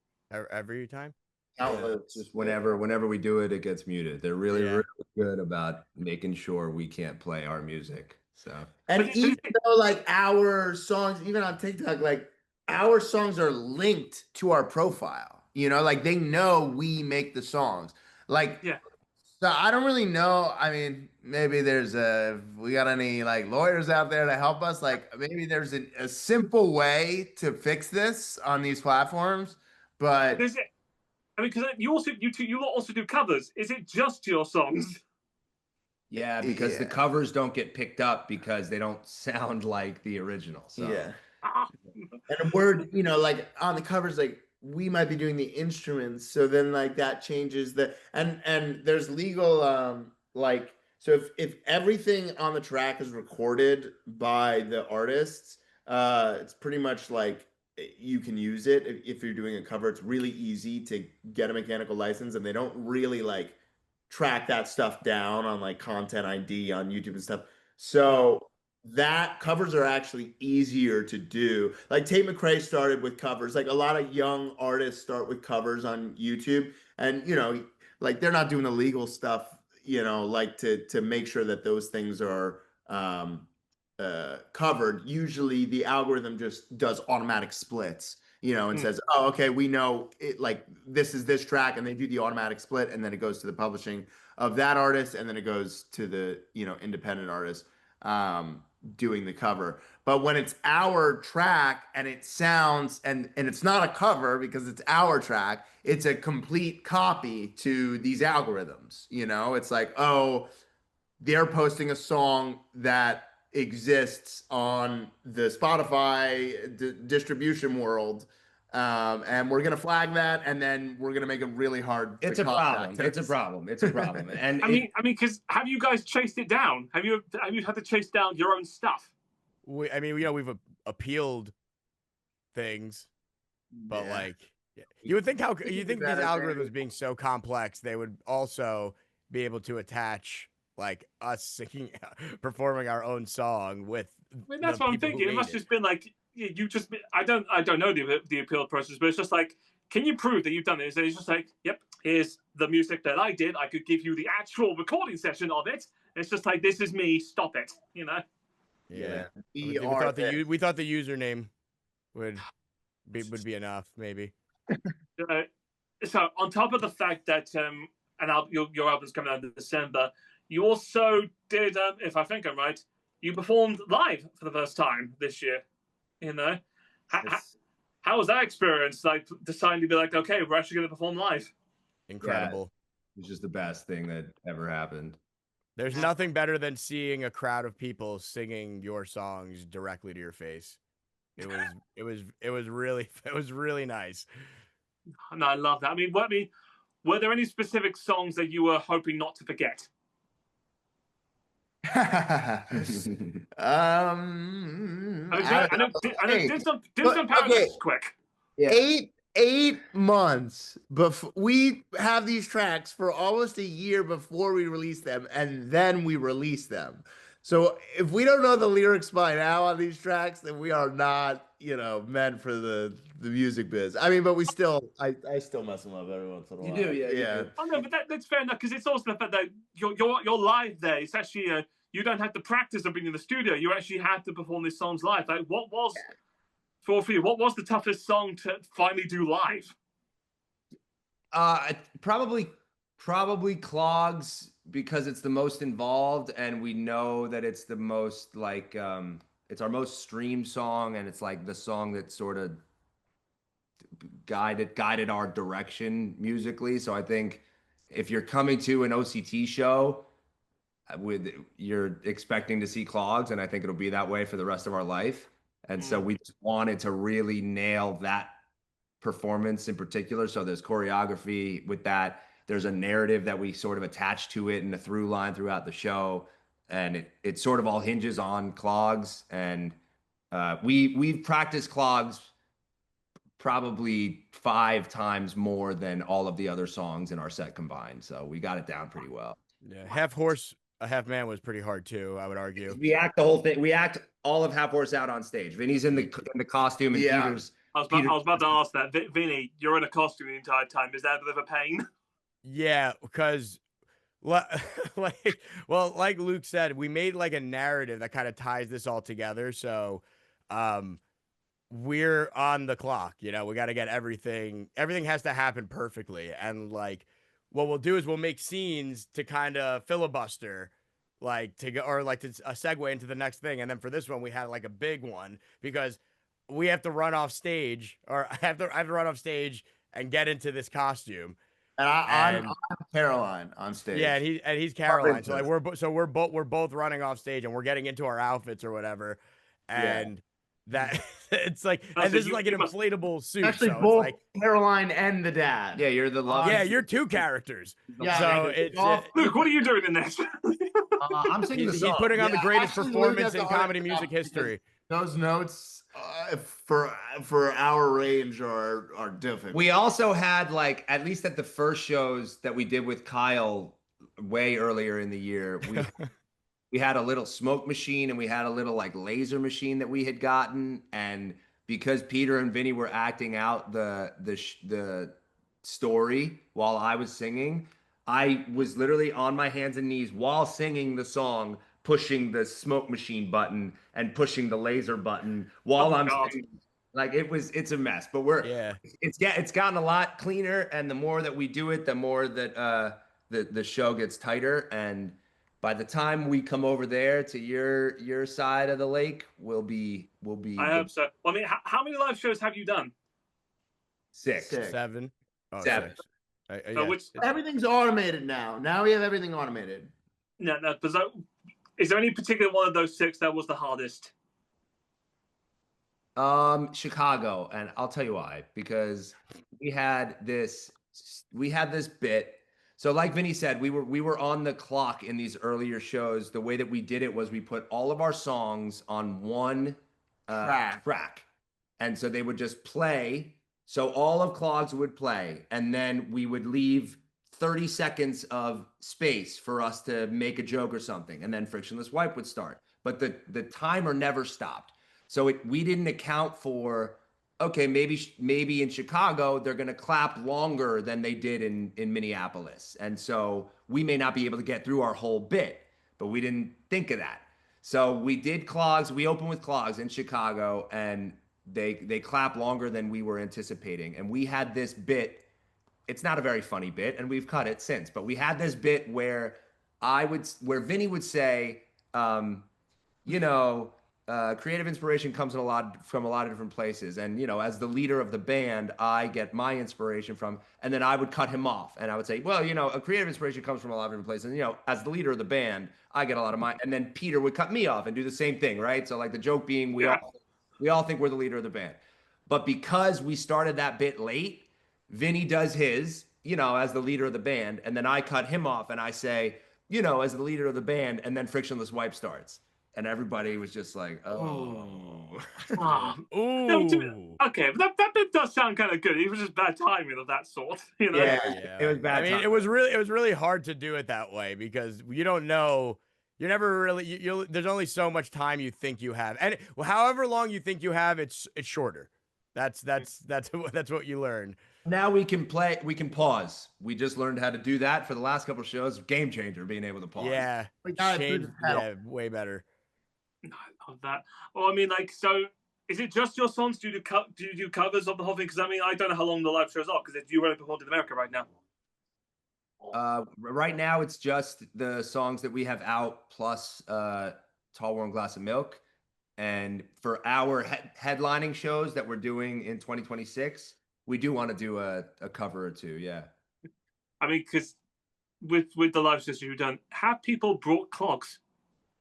B: Every time.
C: It's just whenever we do it, it gets muted. They're really good about making sure we can't play our music. So,
D: and even though like our songs, even on TikTok, like our songs are linked to our profile, like they know we make the songs. Like,
A: yeah.
D: So I don't really know. I mean, maybe we got any like lawyers out there to help us? Like maybe there's a simple way to fix this on these platforms, but
A: is it? I mean, because you also do covers. Is it just your songs?
C: Yeah, because the covers don't get picked up because they don't sound like the original. So.
D: Yeah. And we're, like on the covers, like we might be doing the instruments. So then like that changes and there's legal, so if everything on the track is recorded by the artists, it's pretty much like you can use it if you're doing a cover. It's really easy to get a mechanical license, and they don't really like track that stuff down on like Content ID on YouTube and stuff. So that covers are actually easier to do. Like Tate McRae started with covers. Like a lot of young artists start with covers on YouTube, and like they're not doing the legal stuff, like to make sure that those things are covered. Usually the algorithm just does automatic splits, and says, oh, okay, we know it, like this is this track, and they do the automatic split, and then it goes to the publishing of that artist, and then it goes to the independent artist doing the cover. But when it's our track and it sounds and it's not a cover because it's our track, it's a complete copy to these algorithms. It's like, oh, they're posting a song that exists on the Spotify distribution world, and we're gonna flag that, and then we're gonna make it really hard.
C: It's a problem. It's a problem. It's a problem. And
A: I mean, because have you guys chased it down? Have you had to chase down your own stuff?
B: We've appealed things, but like You would think
D: We
B: you
D: can
B: think
D: do
B: these
D: that as
B: algorithms being so complex, they would also be able to attach like us singing, performing our own song with
A: I mean,
B: the
A: that's what I'm
B: people who
A: thinking. It
B: made
A: must
B: it.
A: just been like you just. I don't know the appeal process, but it's just like, can you prove that you've done it? So it's just like, yep, here's the music that I did. I could give you the actual recording session of it. It's just like, this is me. Stop it. You know.
B: Yeah,
D: We
B: we
D: are
B: thought
D: this.
B: we thought the username would be enough, maybe.
A: Uh, so on top of the fact that your album's coming out in December, you also did, if I think I'm right, you performed live for the first time this year. You know, how was that experience? Like deciding to be like, okay, we're actually going to perform live.
B: Incredible.
C: It's just the best thing that ever happened.
B: There's nothing better than seeing a crowd of people singing your songs directly to your face. It was really nice.
A: And I love that. I mean, were there any specific songs that you were hoping not to forget? I know, did some paragraphs quick.
C: Yeah.
D: 8 months before we have these tracks for almost a year before we release them, and then we release them. So if we don't know the lyrics by now on these tracks, then we are not, meant for the music biz. I mean, but we still, I still mess them up every once in a while.
C: You do, yeah.
D: Yeah.
C: You do.
A: Oh no, but that's fair enough, because it's also the fact that you're live there. It's actually you don't have to practice of being in the studio. You actually had to perform these songs live. Like, what was for you? What was the toughest song to finally do live?
C: Probably clogs, because it's the most involved, and we know that it's the most like it's our most streamed song, and it's like the song that sort of guided our direction musically. So I think if you're coming to an OCT show you're expecting to see clogs, and I think it'll be that way for the rest of our life. And so we just wanted to really nail that performance in particular. So there's choreography with that. There's a narrative that we sort of attach to it and a through line throughout the show. And it sort of all hinges on clogs. And we've practiced clogs probably 5 times more than all of the other songs in our set combined. So we got it down pretty well.
B: Yeah, half horse, a half man was pretty hard too, I would argue.
C: We act the whole thing. We act all of Half Horse out on stage. Vinny's in the costume, and Peter's.
A: I was about to ask that, Vinny. You're in a costume the entire time. Is that a bit of a pain?
B: Yeah, because like Luke said, we made like a narrative that kind of ties this all together. So we're on the clock, we got to get everything has to happen perfectly. And like what we'll do is we'll make scenes to kind of filibuster, like to go, or like to a segue into the next thing. And then for this one, we had like a big one because we have to run off stage, or I have to run off stage and get into this costume.
D: And I'm Caroline on stage.
B: Yeah, and he's Caroline. So like we're both running off stage and we're getting into our outfits or whatever. And that it's like, and this is like an inflatable suit.
E: Actually,
B: so
E: both
B: it's like
E: Caroline and the dad.
C: Yeah, you're the love.
B: yeah, you're 2 characters.
E: Yeah,
B: so it's
A: Luke, what are you doing in this?
E: I'm singing the
B: he's
E: song.
B: putting on the greatest
D: actually,
B: performance
D: Luke
B: in
D: has to
B: comedy music
D: because
B: history.
D: Those notes for our range are different.
C: We also had, like, at least at the first shows that we did with Kyle way earlier in the year, we had a little smoke machine, and we had a little like laser machine that we had gotten. And because Peter and Vinny were acting out the story while I was singing, I was literally on my hands and knees while singing the song, pushing the smoke machine button and pushing the laser button while I'm singing. Like, it's a mess, but it's gotten a lot cleaner. And the more that we do it, the more that the show gets tighter. And by the time we come over there to your side of the lake, we'll be.
A: I hope so. Well, I mean, how many live shows have you done?
C: 6.
B: 7. Oh,
C: 7.
B: 6.
D: Everything's automated now. Now we have everything automated.
A: No. Is there any particular one of those 6 that was the hardest?
C: Chicago, and I'll tell you why. Because we had this bit. So like Vinny said, we were on the clock in these earlier shows. The way that we did it was we put all of our songs on one track. And so they would just play So all of clogs would play, and then we would leave 30 seconds of space for us to make a joke or something, and then frictionless wipe would start. But the timer never stopped. So we didn't account for, okay, maybe in Chicago they're going to clap longer than they did in Minneapolis, and so we may not be able to get through our whole bit, but we didn't think of that. So we did clogs. We opened with clogs in Chicago, and they clap longer than we were anticipating. And we had this bit. It's not a very funny bit, and we've cut it since. But we had this bit where where Vinny would say, you know, creative inspiration comes from a lot of different places. And, you know, as the leader of the band, I get my inspiration from, and then I would cut him off and I would say, well, you know, a creative inspiration comes from a lot of different places. And, you know, as the leader of the band, I get a lot of mine. And then Peter would cut me off and do the same thing, right? So like the joke being, we all think we're the leader of the band. But because we started that bit late, Vinny does his, you know, as the leader of the band. And then I cut him off and I say, you know, as the leader of the band, and then frictionless wipe starts. And everybody was just like, oh.
B: Ooh.
A: Okay, but that bit does sound kind of good. It was just bad timing of that sort, you know?
B: Yeah.
C: It was bad
B: I mean,
C: timing.
B: it was really hard to do it that way because you don't know. You're never really. There's only so much time you think you have, and however long you think you have, it's shorter. That's what you learn.
C: Now we can pause. We just learned how to do that for the last couple of shows. Game changer, being able to pause.
B: Yeah,
D: We got it through
B: changed.
D: the pedal.
B: Yeah, way better.
A: Of that. Well, I mean, like, so is it just your songs? Do you do covers of the whole thing? Because I mean, I don't know how long the live shows are because you only performed in America right now.
C: Right now, it's just the songs that we have out plus Tall Warm Glass of Milk. And for our headlining shows that we're doing in 2026, we do want to do a cover or two. Yeah.
A: I mean, because with the live shows you've done, have people brought clogs?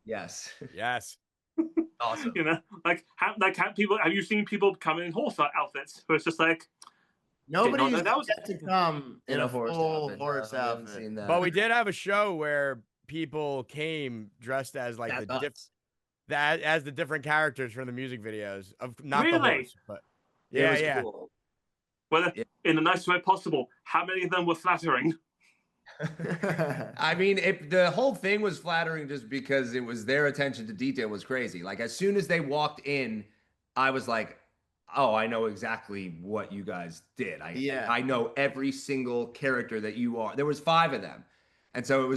C: Yes.
B: Yes.
C: Awesome.
A: You know, have you seen people come in horse outfits? Where it's just like,
D: Nobody's
A: that was
D: yet to come in a
C: horse
D: full
C: outfit.
D: horse
C: No, we haven't
D: outfit.
C: seen that.
B: But we did have a show where people came dressed as like as the different characters from the music videos of not the
A: Really?
B: horse, but
C: It was
B: yeah.
C: cool.
A: well,
C: Yeah.
A: in the nicest way possible. How many of them were flattering?
C: I mean, the whole thing was flattering just because it was their attention to detail was crazy. Like as soon as they walked in, I was like, oh, I know exactly what you guys did. I know every single character that you are. There was 5 of them. And so it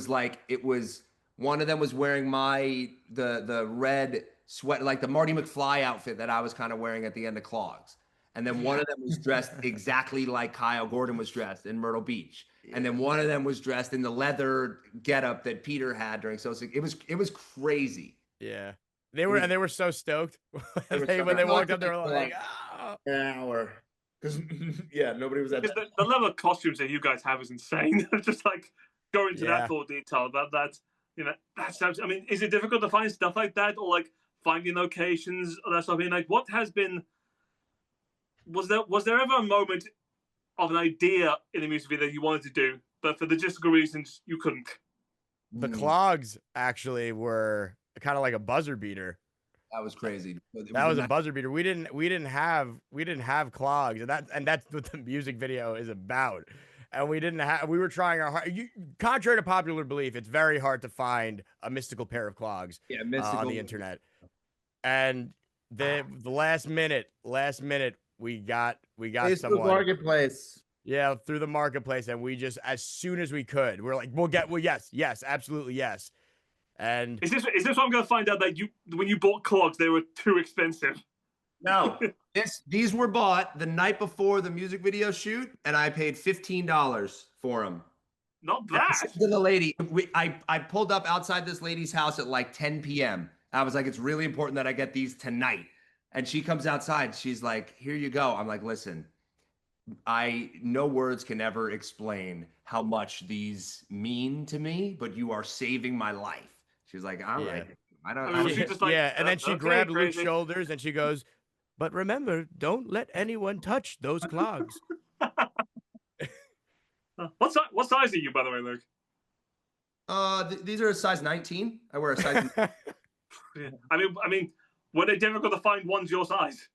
C: was one of them was wearing the red sweat, like the Marty McFly outfit that I was kind of wearing at the end of Clogs. And then one of them was dressed exactly like Kyle Gordon was dressed in Myrtle Beach. And then one of them was dressed in the leather getup that Peter had during it was crazy.
B: Yeah. They were so stoked when they walked up. They were like, oh.
D: An hour. Because nobody was at
A: Because the level of costumes that you guys have is insane. Just like going into that full detail. That that sounds. I mean, is it difficult to find stuff like that, or like finding locations or that stuff? I mean, like, what has been? Was there ever a moment of an idea in the music video that you wanted to do, but for logistical reasons you couldn't?
B: The clogs actually were kind of like a buzzer beater.
C: That was crazy.
B: That was a buzzer beater. We didn't have clogs, and that's what the music video is about. And we were trying our hard. Contrary to popular belief, it's very hard to find a mystical pair of clogs on the internet. And the last minute, we got
D: Facebook
B: someone.
D: Marketplace.
B: Yeah, through the marketplace, and we just, as soon as we could, we're like, yes, absolutely yes. And
A: is this what I'm going to find out that when you bought clogs they were too expensive?
C: No, these were bought the night before the music video shoot, and I paid $15 for them.
A: Not bad.
C: To the lady, I pulled up outside this lady's house at like 10 p.m. I was like, it's really important that I get these tonight. And she comes outside. She's like, here you go. I'm like, listen, no words can ever explain how much these mean to me, but you are saving my life. She's like, all right. I don't know.
B: And then she grabbed Luke's shoulders and she goes, but remember, don't let anyone touch those clogs.
A: What size are you, by the way, Luke?
C: These are a size 19. I wear a size.
A: Yeah. I mean, were they difficult to find ones your size?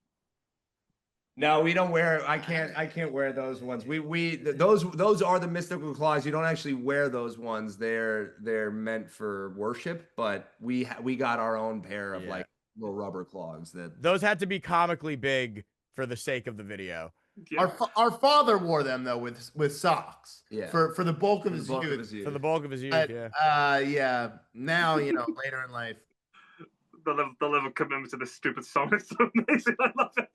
C: No, we don't wear. I can't wear those ones. Those are the mystical clogs. You don't actually wear those ones. They're meant for worship. But we got our own pair of
B: Yeah.
C: like little rubber clogs that.
B: Those had to be comically big for the sake of the video.
A: Yeah.
D: Our father wore them though with socks.
C: Yeah.
D: For the bulk of
C: For the
D: his
C: bulk of
D: youth.
C: his youth.
B: For the bulk of his youth,
D: But,
B: yeah.
D: yeah. Now later in life.
A: The level of commitment to this stupid song is so amazing. I love it.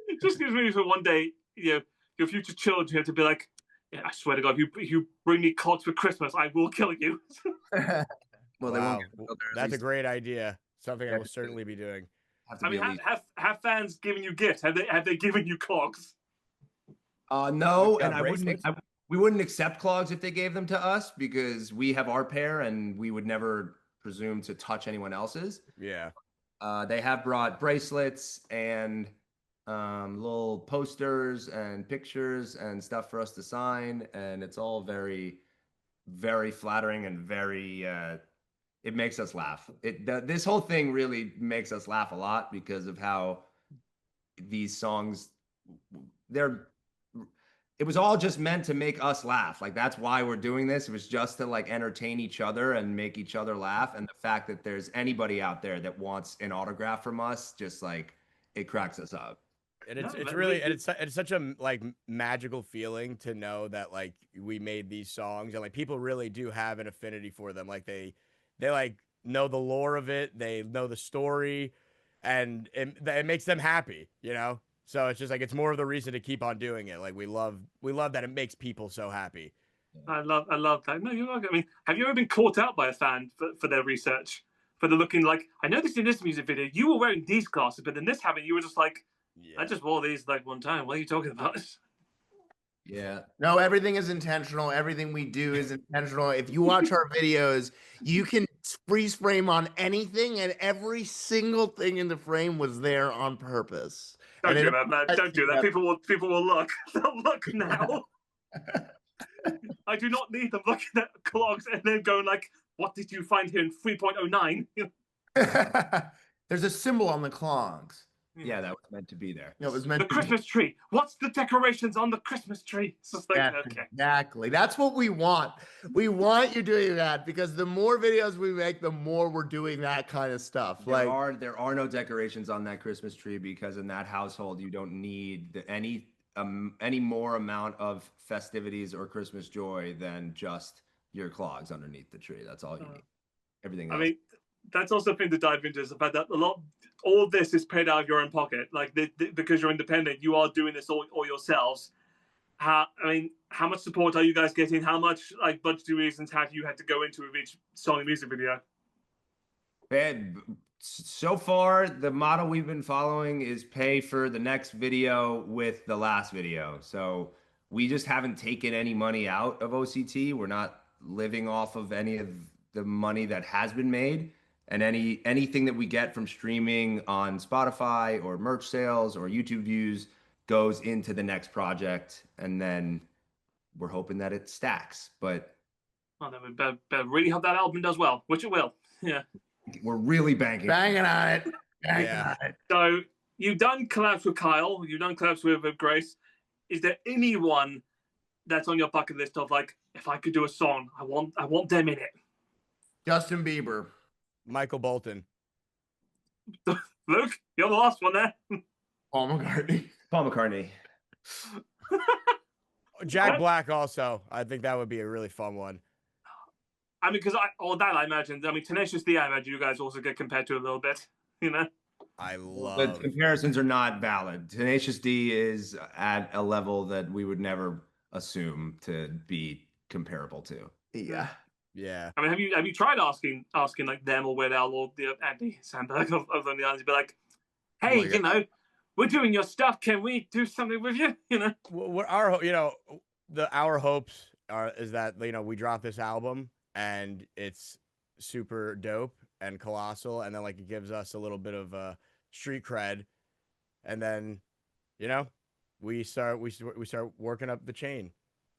A: It just gives me for one day, your future children have to be like, yeah, I swear to God, if you bring me clogs for Christmas, I will kill you.
C: Well, they
B: Wow.
C: won't. Get
B: That's a great idea. Something I will certainly be doing.
C: have to
A: I
C: be
A: mean,
C: at least.
A: have fans given you gifts? Have they given you clogs?
C: No,
B: We've got
C: and
B: bracelets.
C: we wouldn't accept clogs if they gave them to us because we have our pair and we would never presume to touch anyone else's.
B: Yeah.
C: They have brought bracelets and little posters and pictures and stuff for us to sign, and it's all very, very flattering and very. It makes us laugh. This whole thing really makes us laugh a lot because of how these songs it was all just meant to make us laugh. Like that's why we're doing this. It was just to like entertain each other and make each other laugh. And the fact that there's anybody out there that wants an autograph from us, just like it cracks us up.
B: And it's
A: No,
B: it's
A: that
B: really
A: really
B: and it's such a like magical feeling to know that like we made these songs and like people really do have an affinity for them. Like they like know the lore of it, they know the story, and it makes them happy, you know? So it's just like it's more of the reason to keep on doing it. Like we love that it makes people so happy.
A: I love that. No, you're right. I mean, have you ever been caught out by a fan for their research? For the looking like, I noticed in this music video, you were wearing these glasses, but in this happened, you were just like,
B: Yeah.
A: I just wore these like one time. What are you talking about?
C: Yeah.
D: No, everything is intentional. Everything we do is intentional. If you watch our videos, you can freeze frame on anything, and every single thing in the frame was there on purpose.
A: Don't
D: And
A: do
D: it-
A: that, man. Don't do that. People will look. They'll look now. I do not need them looking at clogs and then going like, what did you find here in 3.09?
D: There's a symbol on the clogs.
C: Yeah, that was meant to be there.
D: It was meant
A: The
D: to be.
A: Christmas tree. What's the decorations on the Christmas tree? It's just like,
D: Yeah,
A: okay.
D: exactly. That's what we want. We want you doing that because the more videos we make, the more we're doing that kind of stuff.
C: There are no decorations on that Christmas tree because in that household you don't need any more amount of festivities or Christmas joy than just your clogs underneath the tree. That's all you need. Everything
A: I
C: else.
A: mean, that's also thing to dive into is about that all of this is paid out of your own pocket. Like because you're independent, you are doing this all yourselves. How much support are you guys getting? How much like budgetary reasons have you had to go into with each song and music video?
C: And so far, the model we've been following is pay for the next video with the last video. So we just haven't taken any money out of OCT. We're not living off of any of the money that has been made. And anything that we get from streaming on Spotify or merch sales or YouTube views goes into the next project. And then we're hoping that it stacks. But
A: Well, then we better really hope that album does well, which it will. Yeah.
C: we're really banging
D: banging on it. Banging
B: Yeah.
D: on it.
A: So you've done collabs with Kyle. You've done collabs with Grace. Is there anyone that's on your bucket list of like, if I could do a song, I want them in it?
D: Justin Bieber.
B: Michael Bolton.
A: Luke, you're the last one there.
D: Paul McCartney.
C: Paul McCartney.
B: Jack Black also. I think that would be a really fun one.
A: I mean, because I imagine. I mean, Tenacious D, I imagine you guys also get compared to a little bit. You know.
B: I
C: The
B: love
C: comparisons are not valid. Tenacious D is at a level that we would never assume to be comparable to.
D: Yeah.
B: Yeah.
A: I mean, have you tried asking like them or Weird Al or Andy Samberg of Lonely Island to be like, hey,
D: my God.
A: we're doing your stuff. Can we do something with you? You know.
B: What our hopes is that we drop this album and it's super dope and colossal, and then like it gives us a little bit of street cred, and then we start working up the chain,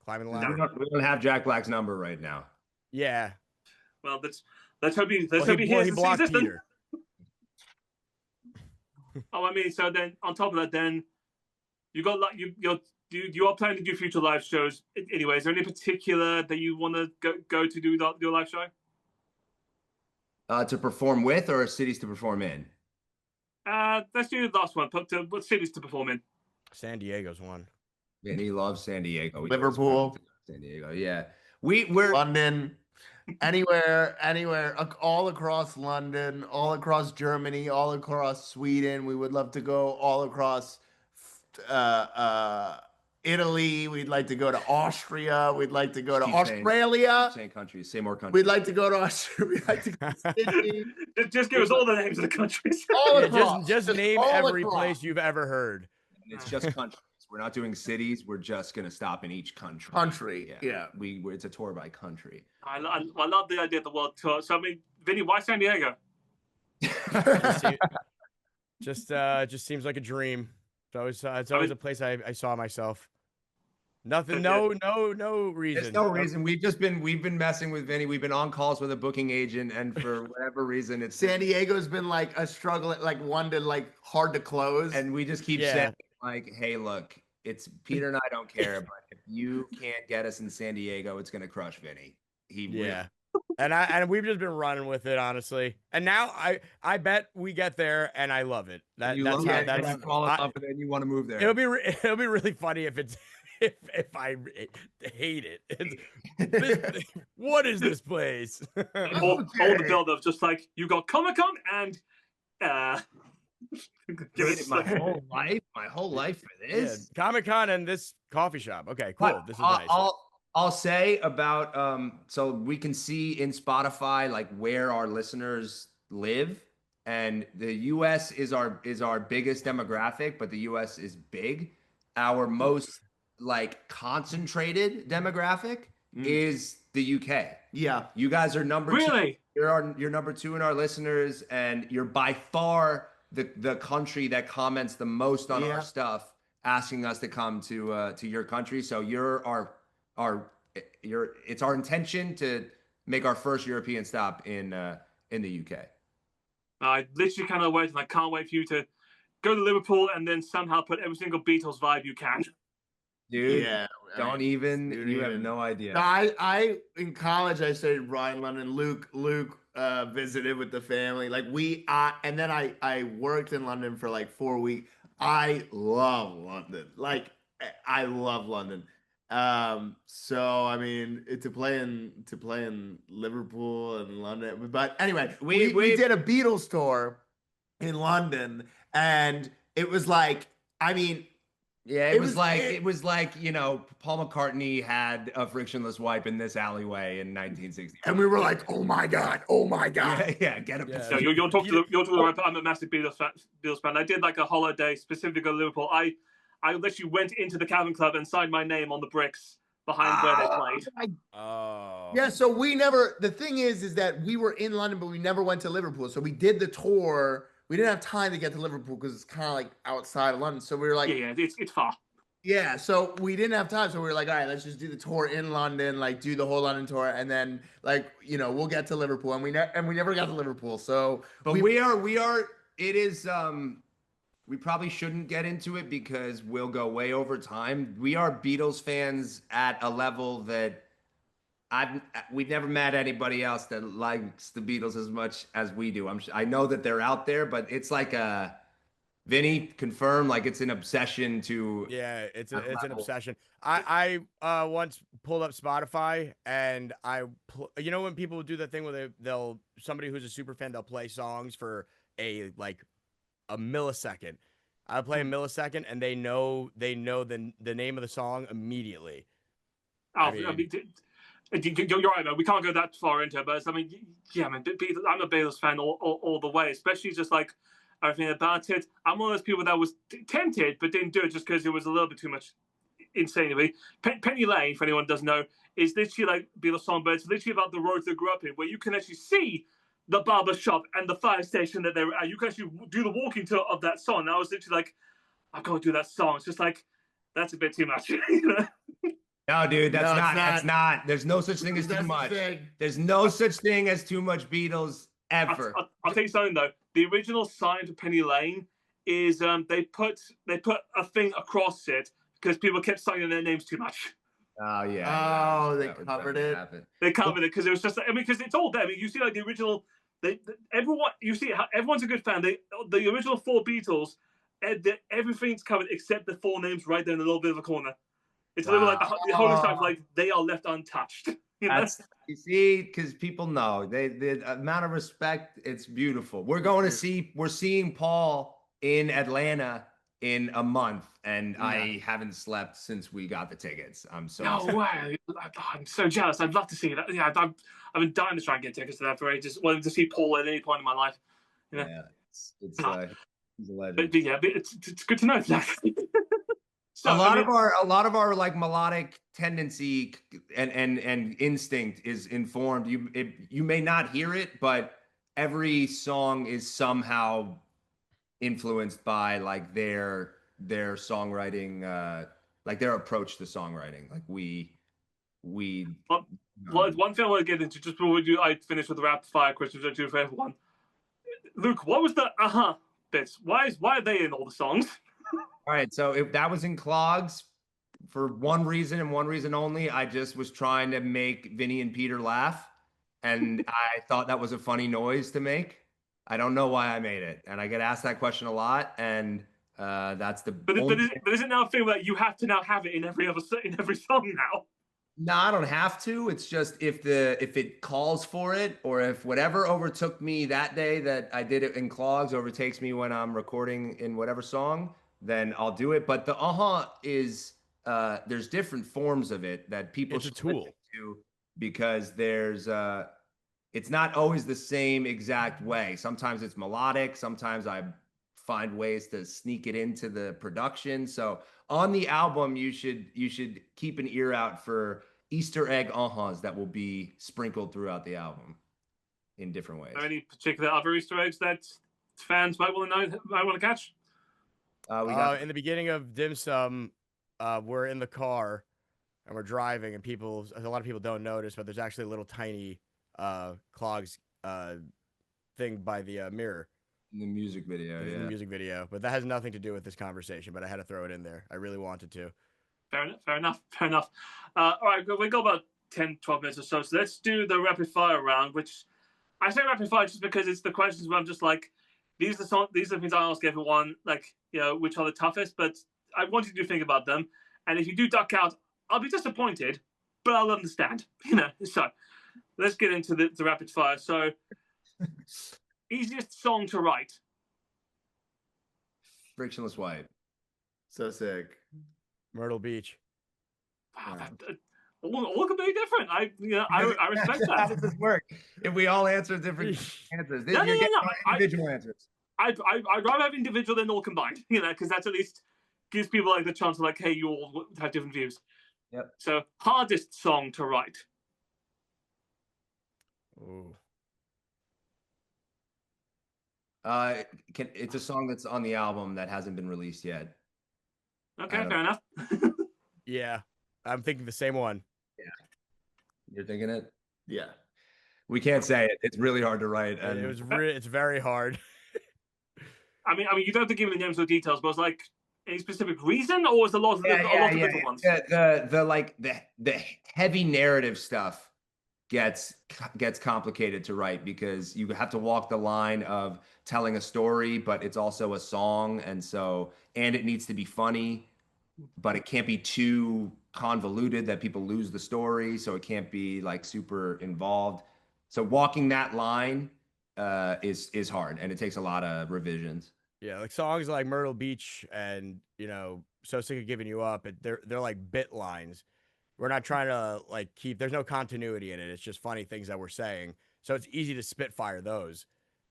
B: climbing the ladder.
C: We don't have Jack Black's number right now.
B: Yeah.
A: Well, let's hope he
B: Well,
A: hears
B: he
A: and sees
B: blocked
A: this then.
B: Peter.
A: Oh, I mean, so then on top of that, then you got like you are planning to do future live shows. Anyway, is there any particular that you want to go to do your live show?
C: To perform with or cities to perform in?
A: Let's do the last one. What cities to perform in?
B: San Diego's one.
C: And he loves San Diego.
D: Liverpool,
C: San Diego. Yeah, we're
D: London, anywhere, all across London, all across Germany, all across Sweden. We would love to go all across Italy. We'd like to go to Austria. We'd like to go to Australia.
C: Same countries, say more countries.
D: We'd like to go to Australia. We'd like to go to Sydney.
A: Just give us all the names of the countries.
D: All
B: Yeah,
D: across.
B: just name
D: all
B: every
D: across.
B: place you've ever heard.
C: And it's just countries. We're not doing cities. We're just gonna stop in each country.
D: Yeah.
C: It's a tour by country.
A: I love the idea of the world tour. So I mean, Vinny, why San Diego?
B: Just seems like a dream. It's always a place I saw myself. Nothing, no reason.
C: There's no reason. We've been messing with Vinny. We've been on calls with a booking agent, and for whatever reason, it's
D: San Diego's been like a struggle, like one to like hard to close.
C: and we just keep saying like, hey, look, it's Peter and I don't care, but if you can't get us in San Diego, it's gonna crush Vinny.
B: And we've just been running with it, honestly. And now I bet we get there, and I love it. That's
C: fall in love, and then you want to move there.
B: It'll be really funny if it's if I hate it. What is this place?
A: All the build-up, just like you got Comic-Con and
C: my whole life for this.
B: Comic-Con and this coffee shop. Okay, cool.
C: But
B: this is nice.
C: I'll say about so we can see in Spotify like where our listeners live, and the US is our biggest demographic, but the US is big. Our most like concentrated demographic is the UK.
D: Yeah.
C: You guys are number
A: Really?
C: two. You're number 2 in our listeners, and you're by far the country that comments the most on our stuff, asking us to come to your country. So it's our intention to make our first European stop in the UK.
A: I literally cannot wait, and I can't wait for you to go to Liverpool and then somehow put every single Beatles vibe you can.
C: Dude, you have no idea.
D: No, I in college I studied abroad in London. Luke visited with the family. Like and then I worked in London for like 4 weeks. I love London. Like I love London. So I mean, to play in Liverpool and London. But anyway, we did a Beatles tour in London, and it was like, I mean,
C: yeah, it was like, you know, Paul McCartney had a frictionless wipe in this alleyway in 1960.
D: And we were like, oh my god.
C: Yeah, get him.
B: Yeah.
A: So you're talking to the right. I'm a massive Beatles fan. I did like a holiday specifically to Liverpool. I literally went into the Cabin Club and signed my name on the bricks behind where they played.
D: Yeah, so the thing is that we were in London, but we never went to Liverpool. So we did the tour. We didn't have time to get to Liverpool because it's kind of like outside of London. So we were like,
A: yeah, it's far.
D: Yeah, so we didn't have time. So we were like, all right, let's just do the tour in London, like do the whole London tour, and then like, you know, we'll get to Liverpool. And we never got to Liverpool. So
C: but we probably shouldn't get into it because we'll go way over time. We are Beatles fans at a level that we've never met anybody else that likes the Beatles as much as we do. I know that they're out there, but it's like Vinny confirmed, like it's an obsession to.
B: Yeah, it's an obsession. I once pulled up Spotify and you know when people do that thing where they'll somebody who's a super fan, they'll play songs for a millisecond. I play a millisecond and they know the name of the song immediately.
A: I mean, you're right, man. We can't go that far into it, but I mean, yeah, man. I'm a Beatles fan all the way, especially just like everything about it. I'm one of those people that was tempted but didn't do it just because it was a little bit too much insanely. Penny Lane, for anyone who doesn't know, is literally like Beatles song, but it's literally about the roads they grew up in, where you can actually see the barber shop and the fire station that they were at. You can actually do the walking tour of that song. And I was literally like, I gotta do that song. It's just like, that's a bit too much.
C: No, dude, that's not. There's no such thing as too much. There's no such thing as too much Beatles ever.
A: I'll tell you something though. The original sign to Penny Lane is they put a thing across it because people kept signing their names too much.
C: Oh yeah.
E: Oh, they
C: that would
E: covered
C: definitely
E: it.
C: happen.
A: They covered it because it was just. I mean, because it's all there. I mean, you see, like the original. Everyone. You see, everyone's a good fan. The original 4 Beatles. Everything's covered except the 4 names right there in a little bit of a corner. It's a little like the Holy Strike, like they are left untouched. You know?
C: That's you see, because people know the amount of respect. It's beautiful. We're seeing Paul in Atlanta in a month, and I haven't slept since we got the tickets. I'm so
A: No
C: excited.
A: way! I'm so jealous. I'd love to see that. Yeah, I've been dying to try and get tickets to that for ages. Wanting to see Paul at any point in my life. You know?
C: Yeah, it's he's a
A: But
C: legend.
A: yeah, it's good to know. So
C: A lot of our like melodic tendency and instinct is informed. You may not hear it, but every song is somehow influenced by like their songwriting, like their approach to songwriting. Like we
A: one thing I want to get into just before I finish with the rapid fire questions I do for everyone. Luke, what was the bits? Why are they in all the songs?
C: All right, so if that was in Clogs, for one reason and one reason only, I just was trying to make Vinny and Peter laugh, and I thought that was a funny noise to make. I don't know why I made it, and I get asked that question a lot, and that's the
A: But
C: only.
A: is it now a thing that you have to now have it in every song now?
C: No, I don't have to. It's just if it calls for it, or if whatever overtook me that day that I did it in Clogs overtakes me when I'm recording in whatever song, then I'll do it. But the is there's different forms of it that people
B: It's a
C: should
B: tool.
C: listen to because there's it's not always the same exact way. Sometimes it's melodic, sometimes I find ways to sneak it into the production. So on the album, you should keep an ear out for Easter egg uh-huhs that will be sprinkled throughout the album in different ways.
A: Are any particular other Easter eggs that fans might want to catch?
C: We got
B: In the beginning of Dim Sum, we're in the car and we're driving, and a lot of people don't notice, but there's actually a little tiny clogs thing by the mirror
C: in the music video.
B: in the music video. But that has nothing to do with this conversation. But I had to throw it in there. I really wanted to.
A: Fair enough. All right, we got about 10, 12 minutes or so. So let's do the rapid fire round, which I say rapid fire just because it's the questions where I'm just like, these are the things I ask everyone, like, you know, which are the toughest, but I want you to think about them. And if you do duck out, I'll be disappointed, but I'll understand, you know. So let's get into the rapid fire. So easiest song to write.
C: Frictionless White.
D: So sick.
B: Myrtle Beach.
A: Wow, all could be different. I respect that.
C: How does this work? If we all answer different answers,
A: No.
C: individual answers.
A: I'd rather have individual than all combined, you know, because that's at least gives people like the chance of like, hey, you all have different views.
C: Yep.
A: So hardest song to write.
B: Ooh.
C: It's a song that's on the album that hasn't been released yet.
A: Okay, fair enough.
B: Yeah, I'm thinking the same one.
C: Yeah, you're thinking it.
D: Yeah.
C: We can't say it. It's really hard to write. And
B: It's very hard.
A: I mean, you don't have to give me names or details, but it's like any specific reason, or is a lot of different ones?
C: The heavy narrative stuff gets complicated to write because you have to walk the line of telling a story, but it's also a song, and it needs to be funny, but it can't be too convoluted that people lose the story, so it can't be like super involved. So walking that line is hard, and it takes a lot of revisions.
B: Yeah, like songs like Myrtle Beach and, you know, So Sick of Giving You Up, they're like bit lines. We're not trying to like there's no continuity in it. It's just funny things that we're saying. So it's easy to spitfire those.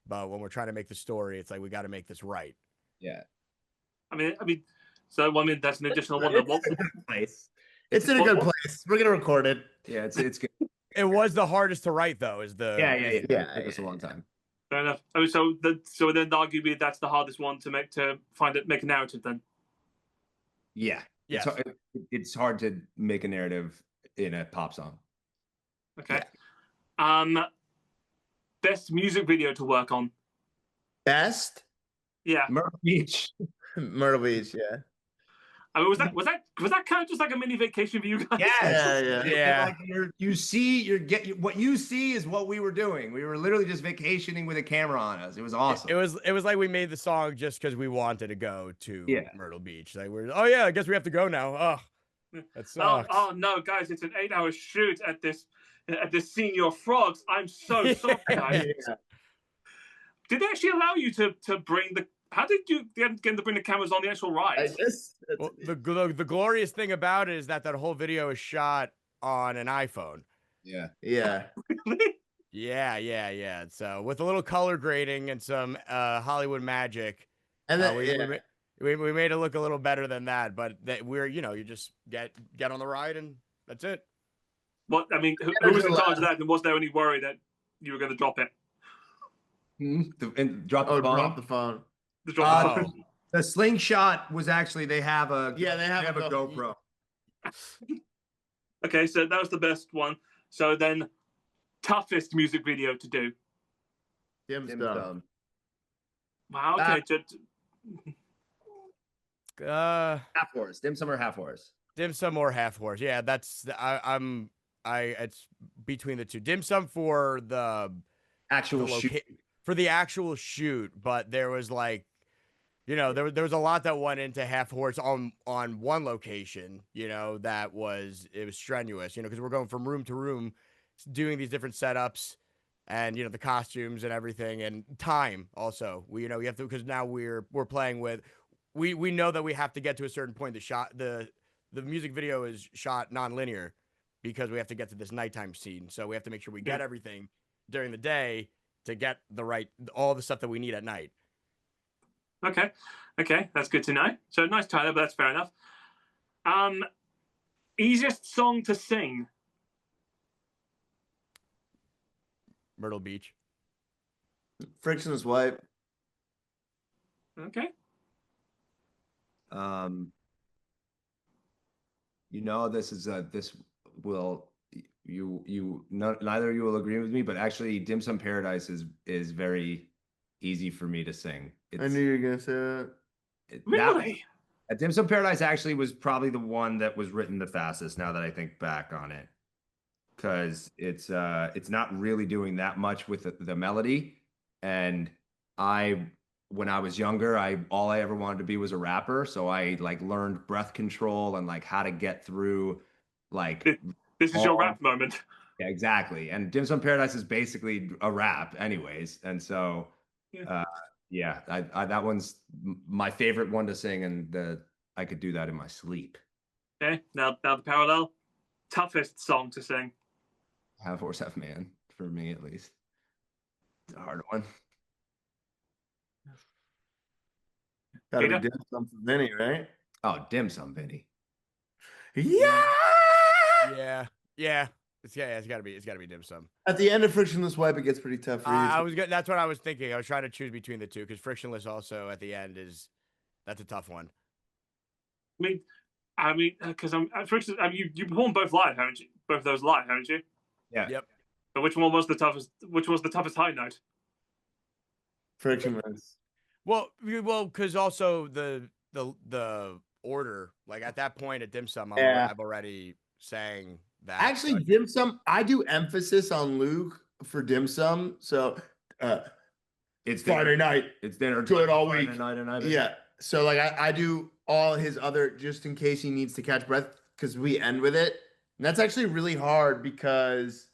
B: But when we're trying to make the story, it's like we got to make this right.
C: Yeah.
A: I mean, that's an additional one.
D: It's in a good place. It's in a good place. We're gonna record it.
C: Yeah, it's good.
B: It was the hardest to write though.
C: It took us a long time.
A: Fair enough. I mean, so then arguably that's the hardest one to make a narrative then.
C: Yeah.
B: Yes.
C: It's hard to make a narrative in a pop song.
A: Okay. Yeah. Best music video to work on.
D: Best?
A: Yeah.
C: Myrtle Beach.
D: Myrtle Beach, yeah.
A: I mean, was that kind of just like a mini vacation for you guys?
C: Yes.
D: Yeah.
B: Yeah.
C: Like what you see is what we were doing. We were literally just vacationing with a camera on us. It was awesome.
B: It was like we made the song just because we wanted to go to
C: Yeah.
B: Myrtle Beach. Like oh yeah, I guess we have to go now. Oh, that sucks.
A: Oh no, guys! It's an 8-hour shoot at this Senior Frogs. I'm so sorry, guys.
D: Yeah.
A: Did they actually allow you to bring the? How did you get to bring the cameras on the actual
D: I
A: ride?
D: guess
B: Well, the glorious thing about it is that whole video is shot on an iPhone.
C: Yeah.
D: yeah.
B: Yeah. So with a little color grading and some Hollywood magic,
D: And then
B: we made it look a little better than that. But we're you just get on the ride and that's it.
A: What I mean, who was in charge of that? And was there any worry that you were going to drop it?
C: And drop the
D: oh,
C: bomb.
D: drop the phone.
A: The drop
B: Oh.
C: The slingshot was actually they have a
D: Yeah, they have a
C: GoPro.
A: Okay, so that was the best one. So then, toughest music video to do.
D: Dim
C: Dim
D: sum.
C: sum.
A: Wow. Okay.
C: Half horse. Dim sum or half horse.
B: Dim sum or half horse. Yeah, that's it's between the two. Dim sum for the
C: Actual
B: the
C: shoot.
B: for the actual shoot, but there was like, there was a lot that went into half horse on one location. It was strenuous. Because we're going from room to room, doing these different setups, and the costumes and everything, and time also. We have to, because now we're playing with. We know that we have to get to a certain point. The music video is shot non-linear because we have to get to this nighttime scene. So we have to make sure we get everything during the day to get all the stuff that we need at night.
A: Okay, that's good to know. So nice title, but that's fair enough. Easiest song to sing.
B: Myrtle Beach.
D: Frictionless wipe.
A: Okay.
C: This will neither of you will agree with me, but actually Dim Sum Paradise is very easy for me to sing.
D: I knew you were gonna say that.
A: Really?
C: Dim Sum Paradise actually was probably the one that was written the fastest, now that I think back on it, because it's not really doing that much with the melody. And when I was younger, all I ever wanted to be was a rapper, so I learned breath control and how to get through
A: This is your rap moment.
C: Yeah, exactly. And Dim Sum Paradise is basically a rap anyways. And so that one's my favorite one to sing, and I could do that in my sleep.
A: Okay, now the parallel. Toughest song to sing.
C: Half horse, half man, for me at least. It's a hard one.
D: Gotta
A: Peter?
D: be dim sum for Vinny, right?
C: Oh, Dim Sum, Vinny.
D: Yeah.
B: Yeah. It's gotta be dim sum.
D: At the end of Frictionless Wipe, it gets pretty tough for you.
B: That's what I was thinking. I was trying to choose between the two because frictionless also at the end that's a tough one.
A: I mean, because you performed both live, haven't you? Both of those live, haven't you?
C: Yeah.
B: Yep.
A: But which one was the toughest? Which was the toughest high note?
D: Frictionless.
B: Well, because also the order, at that point at dim sum, I've already sang that.
D: Actually, dim sum, I do emphasis on Luke for dim sum. So
C: It's
D: Friday night.
C: It's dinner.
D: Do it all
C: Friday
D: week.
C: night.
D: Yeah. So I do all his other, just in case he needs to catch breath, because we end with it. And that's actually really hard because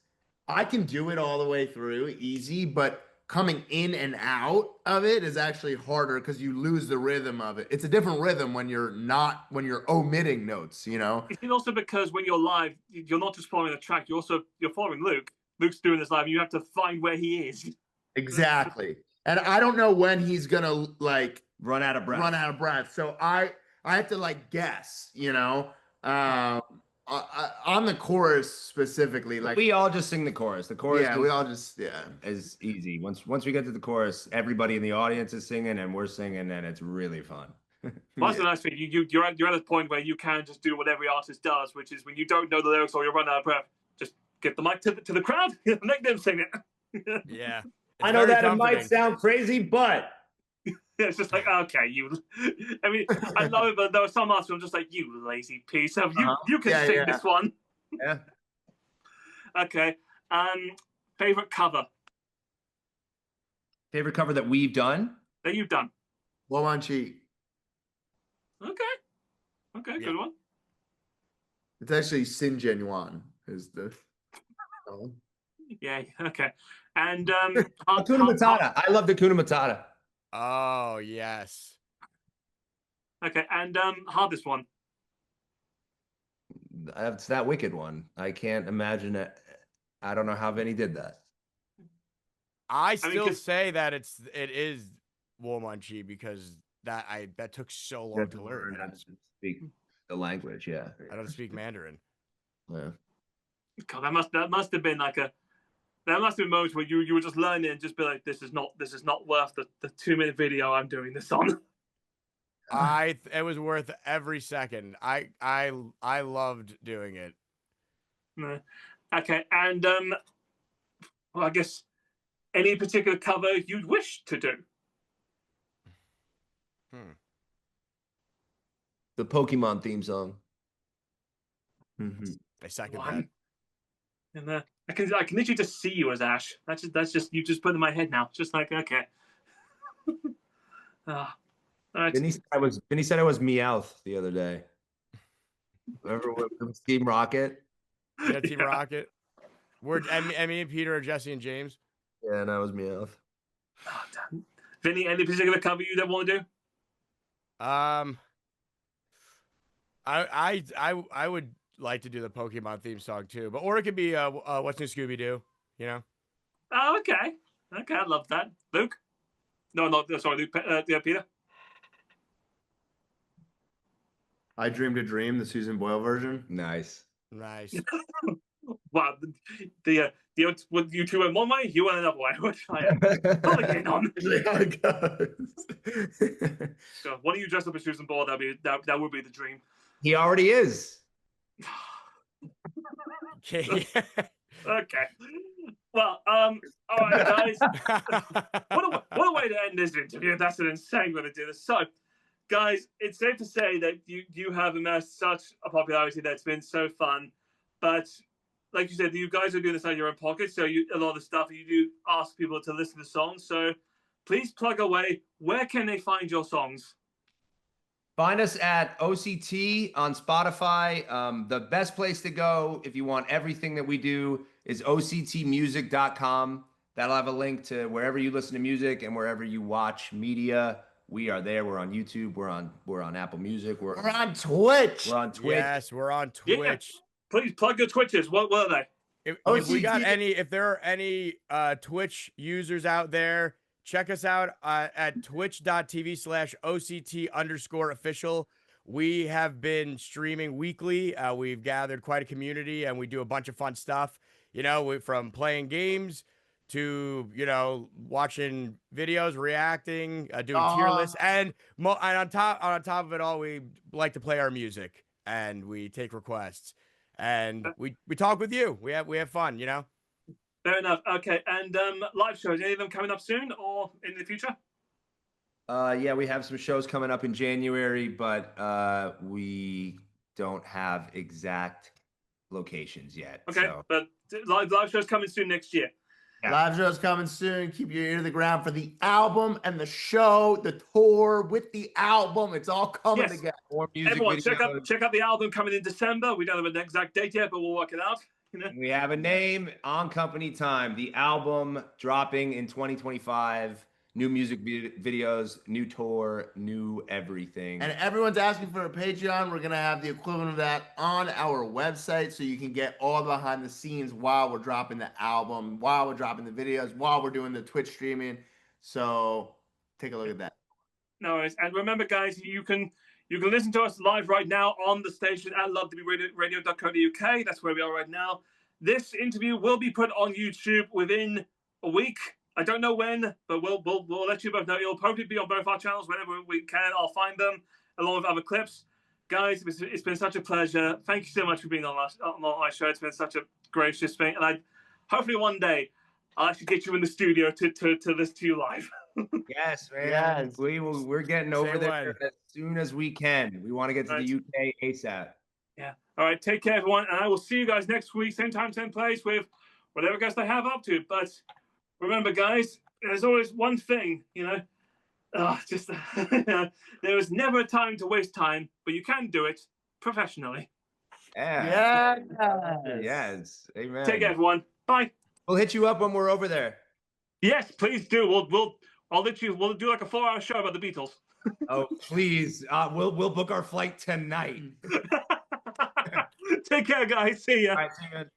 D: I can do it all the way through easy, but coming in and out of it is actually harder because you lose the rhythm of it. It's a different rhythm when you're omitting notes,
A: It's also because when you're live, you're not just following the track, you're following Luke. Luke's doing this live, and you have to find where he is.
D: Exactly. And I don't know when he's gonna
C: Run out of breath.
D: So I have to guess, on the chorus specifically.
C: We all just sing the chorus. The chorus.
D: Yeah, we all just
C: is easy. Once we get to the chorus, everybody in the audience is singing and we're singing, and it's really fun.
A: That's the nice thing. You're at a point where you can just do what every artist does, which is when you don't know the lyrics or you're running out of breath, just get the mic to the crowd, make them sing it.
B: Yeah.
C: I know that it might sound crazy, but
A: It's just like, okay, you. I mean, I love it, but there were some artists who I'm just like, you lazy piece of you can
D: Yeah,
A: sing
D: yeah.
A: this one.
C: Yeah.
A: Okay. Favorite cover
C: Favorite cover that we've done?
A: that you've done?
D: Blow on cheek.
A: Okay,
B: Yeah.
A: good one.
D: It's actually Sin Genuine is the.
A: Yeah, okay. And
C: Hakuna Matata. I love the Hakuna Matata.
B: Oh yes.
A: okay, and hardest one.
C: That's that Wicked one. I can't imagine it. I don't know how Vinny did that.
B: I
A: mean,
B: still
A: 'cause-
B: say that it is Womanchi because that took so long to learn.
C: how to speak the language. Yeah.
B: I don't speak Mandarin.
C: Yeah.
A: God, that must have been like there must have been moments where you were just learning and just be like, this is not worth the 2-minute video I'm doing this on.
B: It was worth every second. I loved doing it.
A: No. Okay, and well, I guess any particular cover you'd wish to do?
C: The Pokemon theme song.
B: I second that.
A: One. And I can literally just see you as Ash. That's just you just put it in my head now. Just like okay. All right.
C: Vinny said I was Meowth the other day. Remember with Team Rocket?
B: Yeah, Team Rocket. Me and Peter are Jesse and James.
C: Yeah, and I was Meowth.
A: Oh, damn. Vinny, any particular cover you don't want to do?
B: I would like to do the Pokemon theme song too, or it could be What's New Scooby Doo, you know?
A: Oh, okay. Okay, I love that. Luke? No, sorry, Luke. Yeah, Peter.
D: I Dreamed a Dream, the Susan Boyle version.
C: Nice.
B: Nice.
A: Wow, what you two went one way, you went another way, which I am totally getting on.
D: How it goes.
A: So, why don't you dress up as Susan Ball? That would be the dream.
C: He already is.
B: Okay.
A: Okay. Well, all right, guys. What a way to end this interview. That's an insane way to do this. So, guys, it's safe to say that you have amassed such a popularity that's been so fun. But like you said, you guys are doing this out of your own pocket. So a lot of the stuff you do ask people to listen to songs. So please plug away. Where can they find your songs?
C: Find us at OCT on Spotify. The best place to go if you want everything that we do is octmusic.com. That'll have a link to wherever you listen to music and wherever you watch media. We are there. We're on YouTube. We're on Apple Music. We're
D: on Twitch.
C: We're on Twitch.
B: Yes, we're on Twitch.
A: Yeah. Please plug your Twitches. What were they?
B: If there are any Twitch users out there, check us out at twitch.tv/OCT_official. We have been streaming weekly. We've gathered quite a community and we do a bunch of fun stuff, from playing games to, watching videos, reacting, doing tier lists. And on top of it all, we like to play our music and we take requests. And we talk with you. We have fun,
A: Fair enough. Okay, and live shows. Any of them coming up soon or in the future?
C: Yeah, we have some shows coming up in January, but we don't have exact locations yet.
A: Okay,
C: so.
A: but live shows coming soon next year.
C: Yeah.
D: Live shows coming soon. Keep your ear to the ground for the album and the show, the tour with the album. It's all coming together.
C: More music
A: Everyone,
C: videos.
A: check out the album coming in December. We don't have an exact date yet, but we'll work it out.
C: We have a name on company time. The album dropping in 2025. New music videos, new tour, new everything.
D: And everyone's asking for a Patreon. We're going to have the equivalent of that on our website so you can get all the behind the scenes while we're dropping the album, while we're dropping the videos, while we're doing the Twitch streaming. So take a look at that.
A: No worries. And remember, guys, you can listen to us live right now on the station at lovetobradio.co.uk. That's where we are right now. This interview will be put on YouTube within a week. I don't know when, but we'll let you both know. It'll probably be on both our channels whenever we can. I'll find them along with other clips. Guys, it's been such a pleasure. Thank you so much for being on my show. It's been such a gracious thing. And hopefully one day I'll actually get you in the studio to listen to you live.
C: Yes, man.
E: Yes.
C: We're getting over
B: Say
C: there
B: when.
C: as soon as we can. We want to get to
A: Right.
C: the UK ASAP.
A: Yeah. All right. Take care, everyone. And I will see you guys next week, same time, same place, with whatever guys I have up to. But remember, guys, there's always one thing, just there is never a time to waste time, but you can do it professionally.
C: Yeah.
E: Yes.
C: Yes. Amen.
A: Take care, everyone. Bye.
C: We'll hit you up when we're over there.
A: Yes, please do. We'll do like a 4-hour show about the Beatles.
C: Oh, please. We'll book our flight tonight.
A: Take care, guys. See ya.
C: All right, see you, man.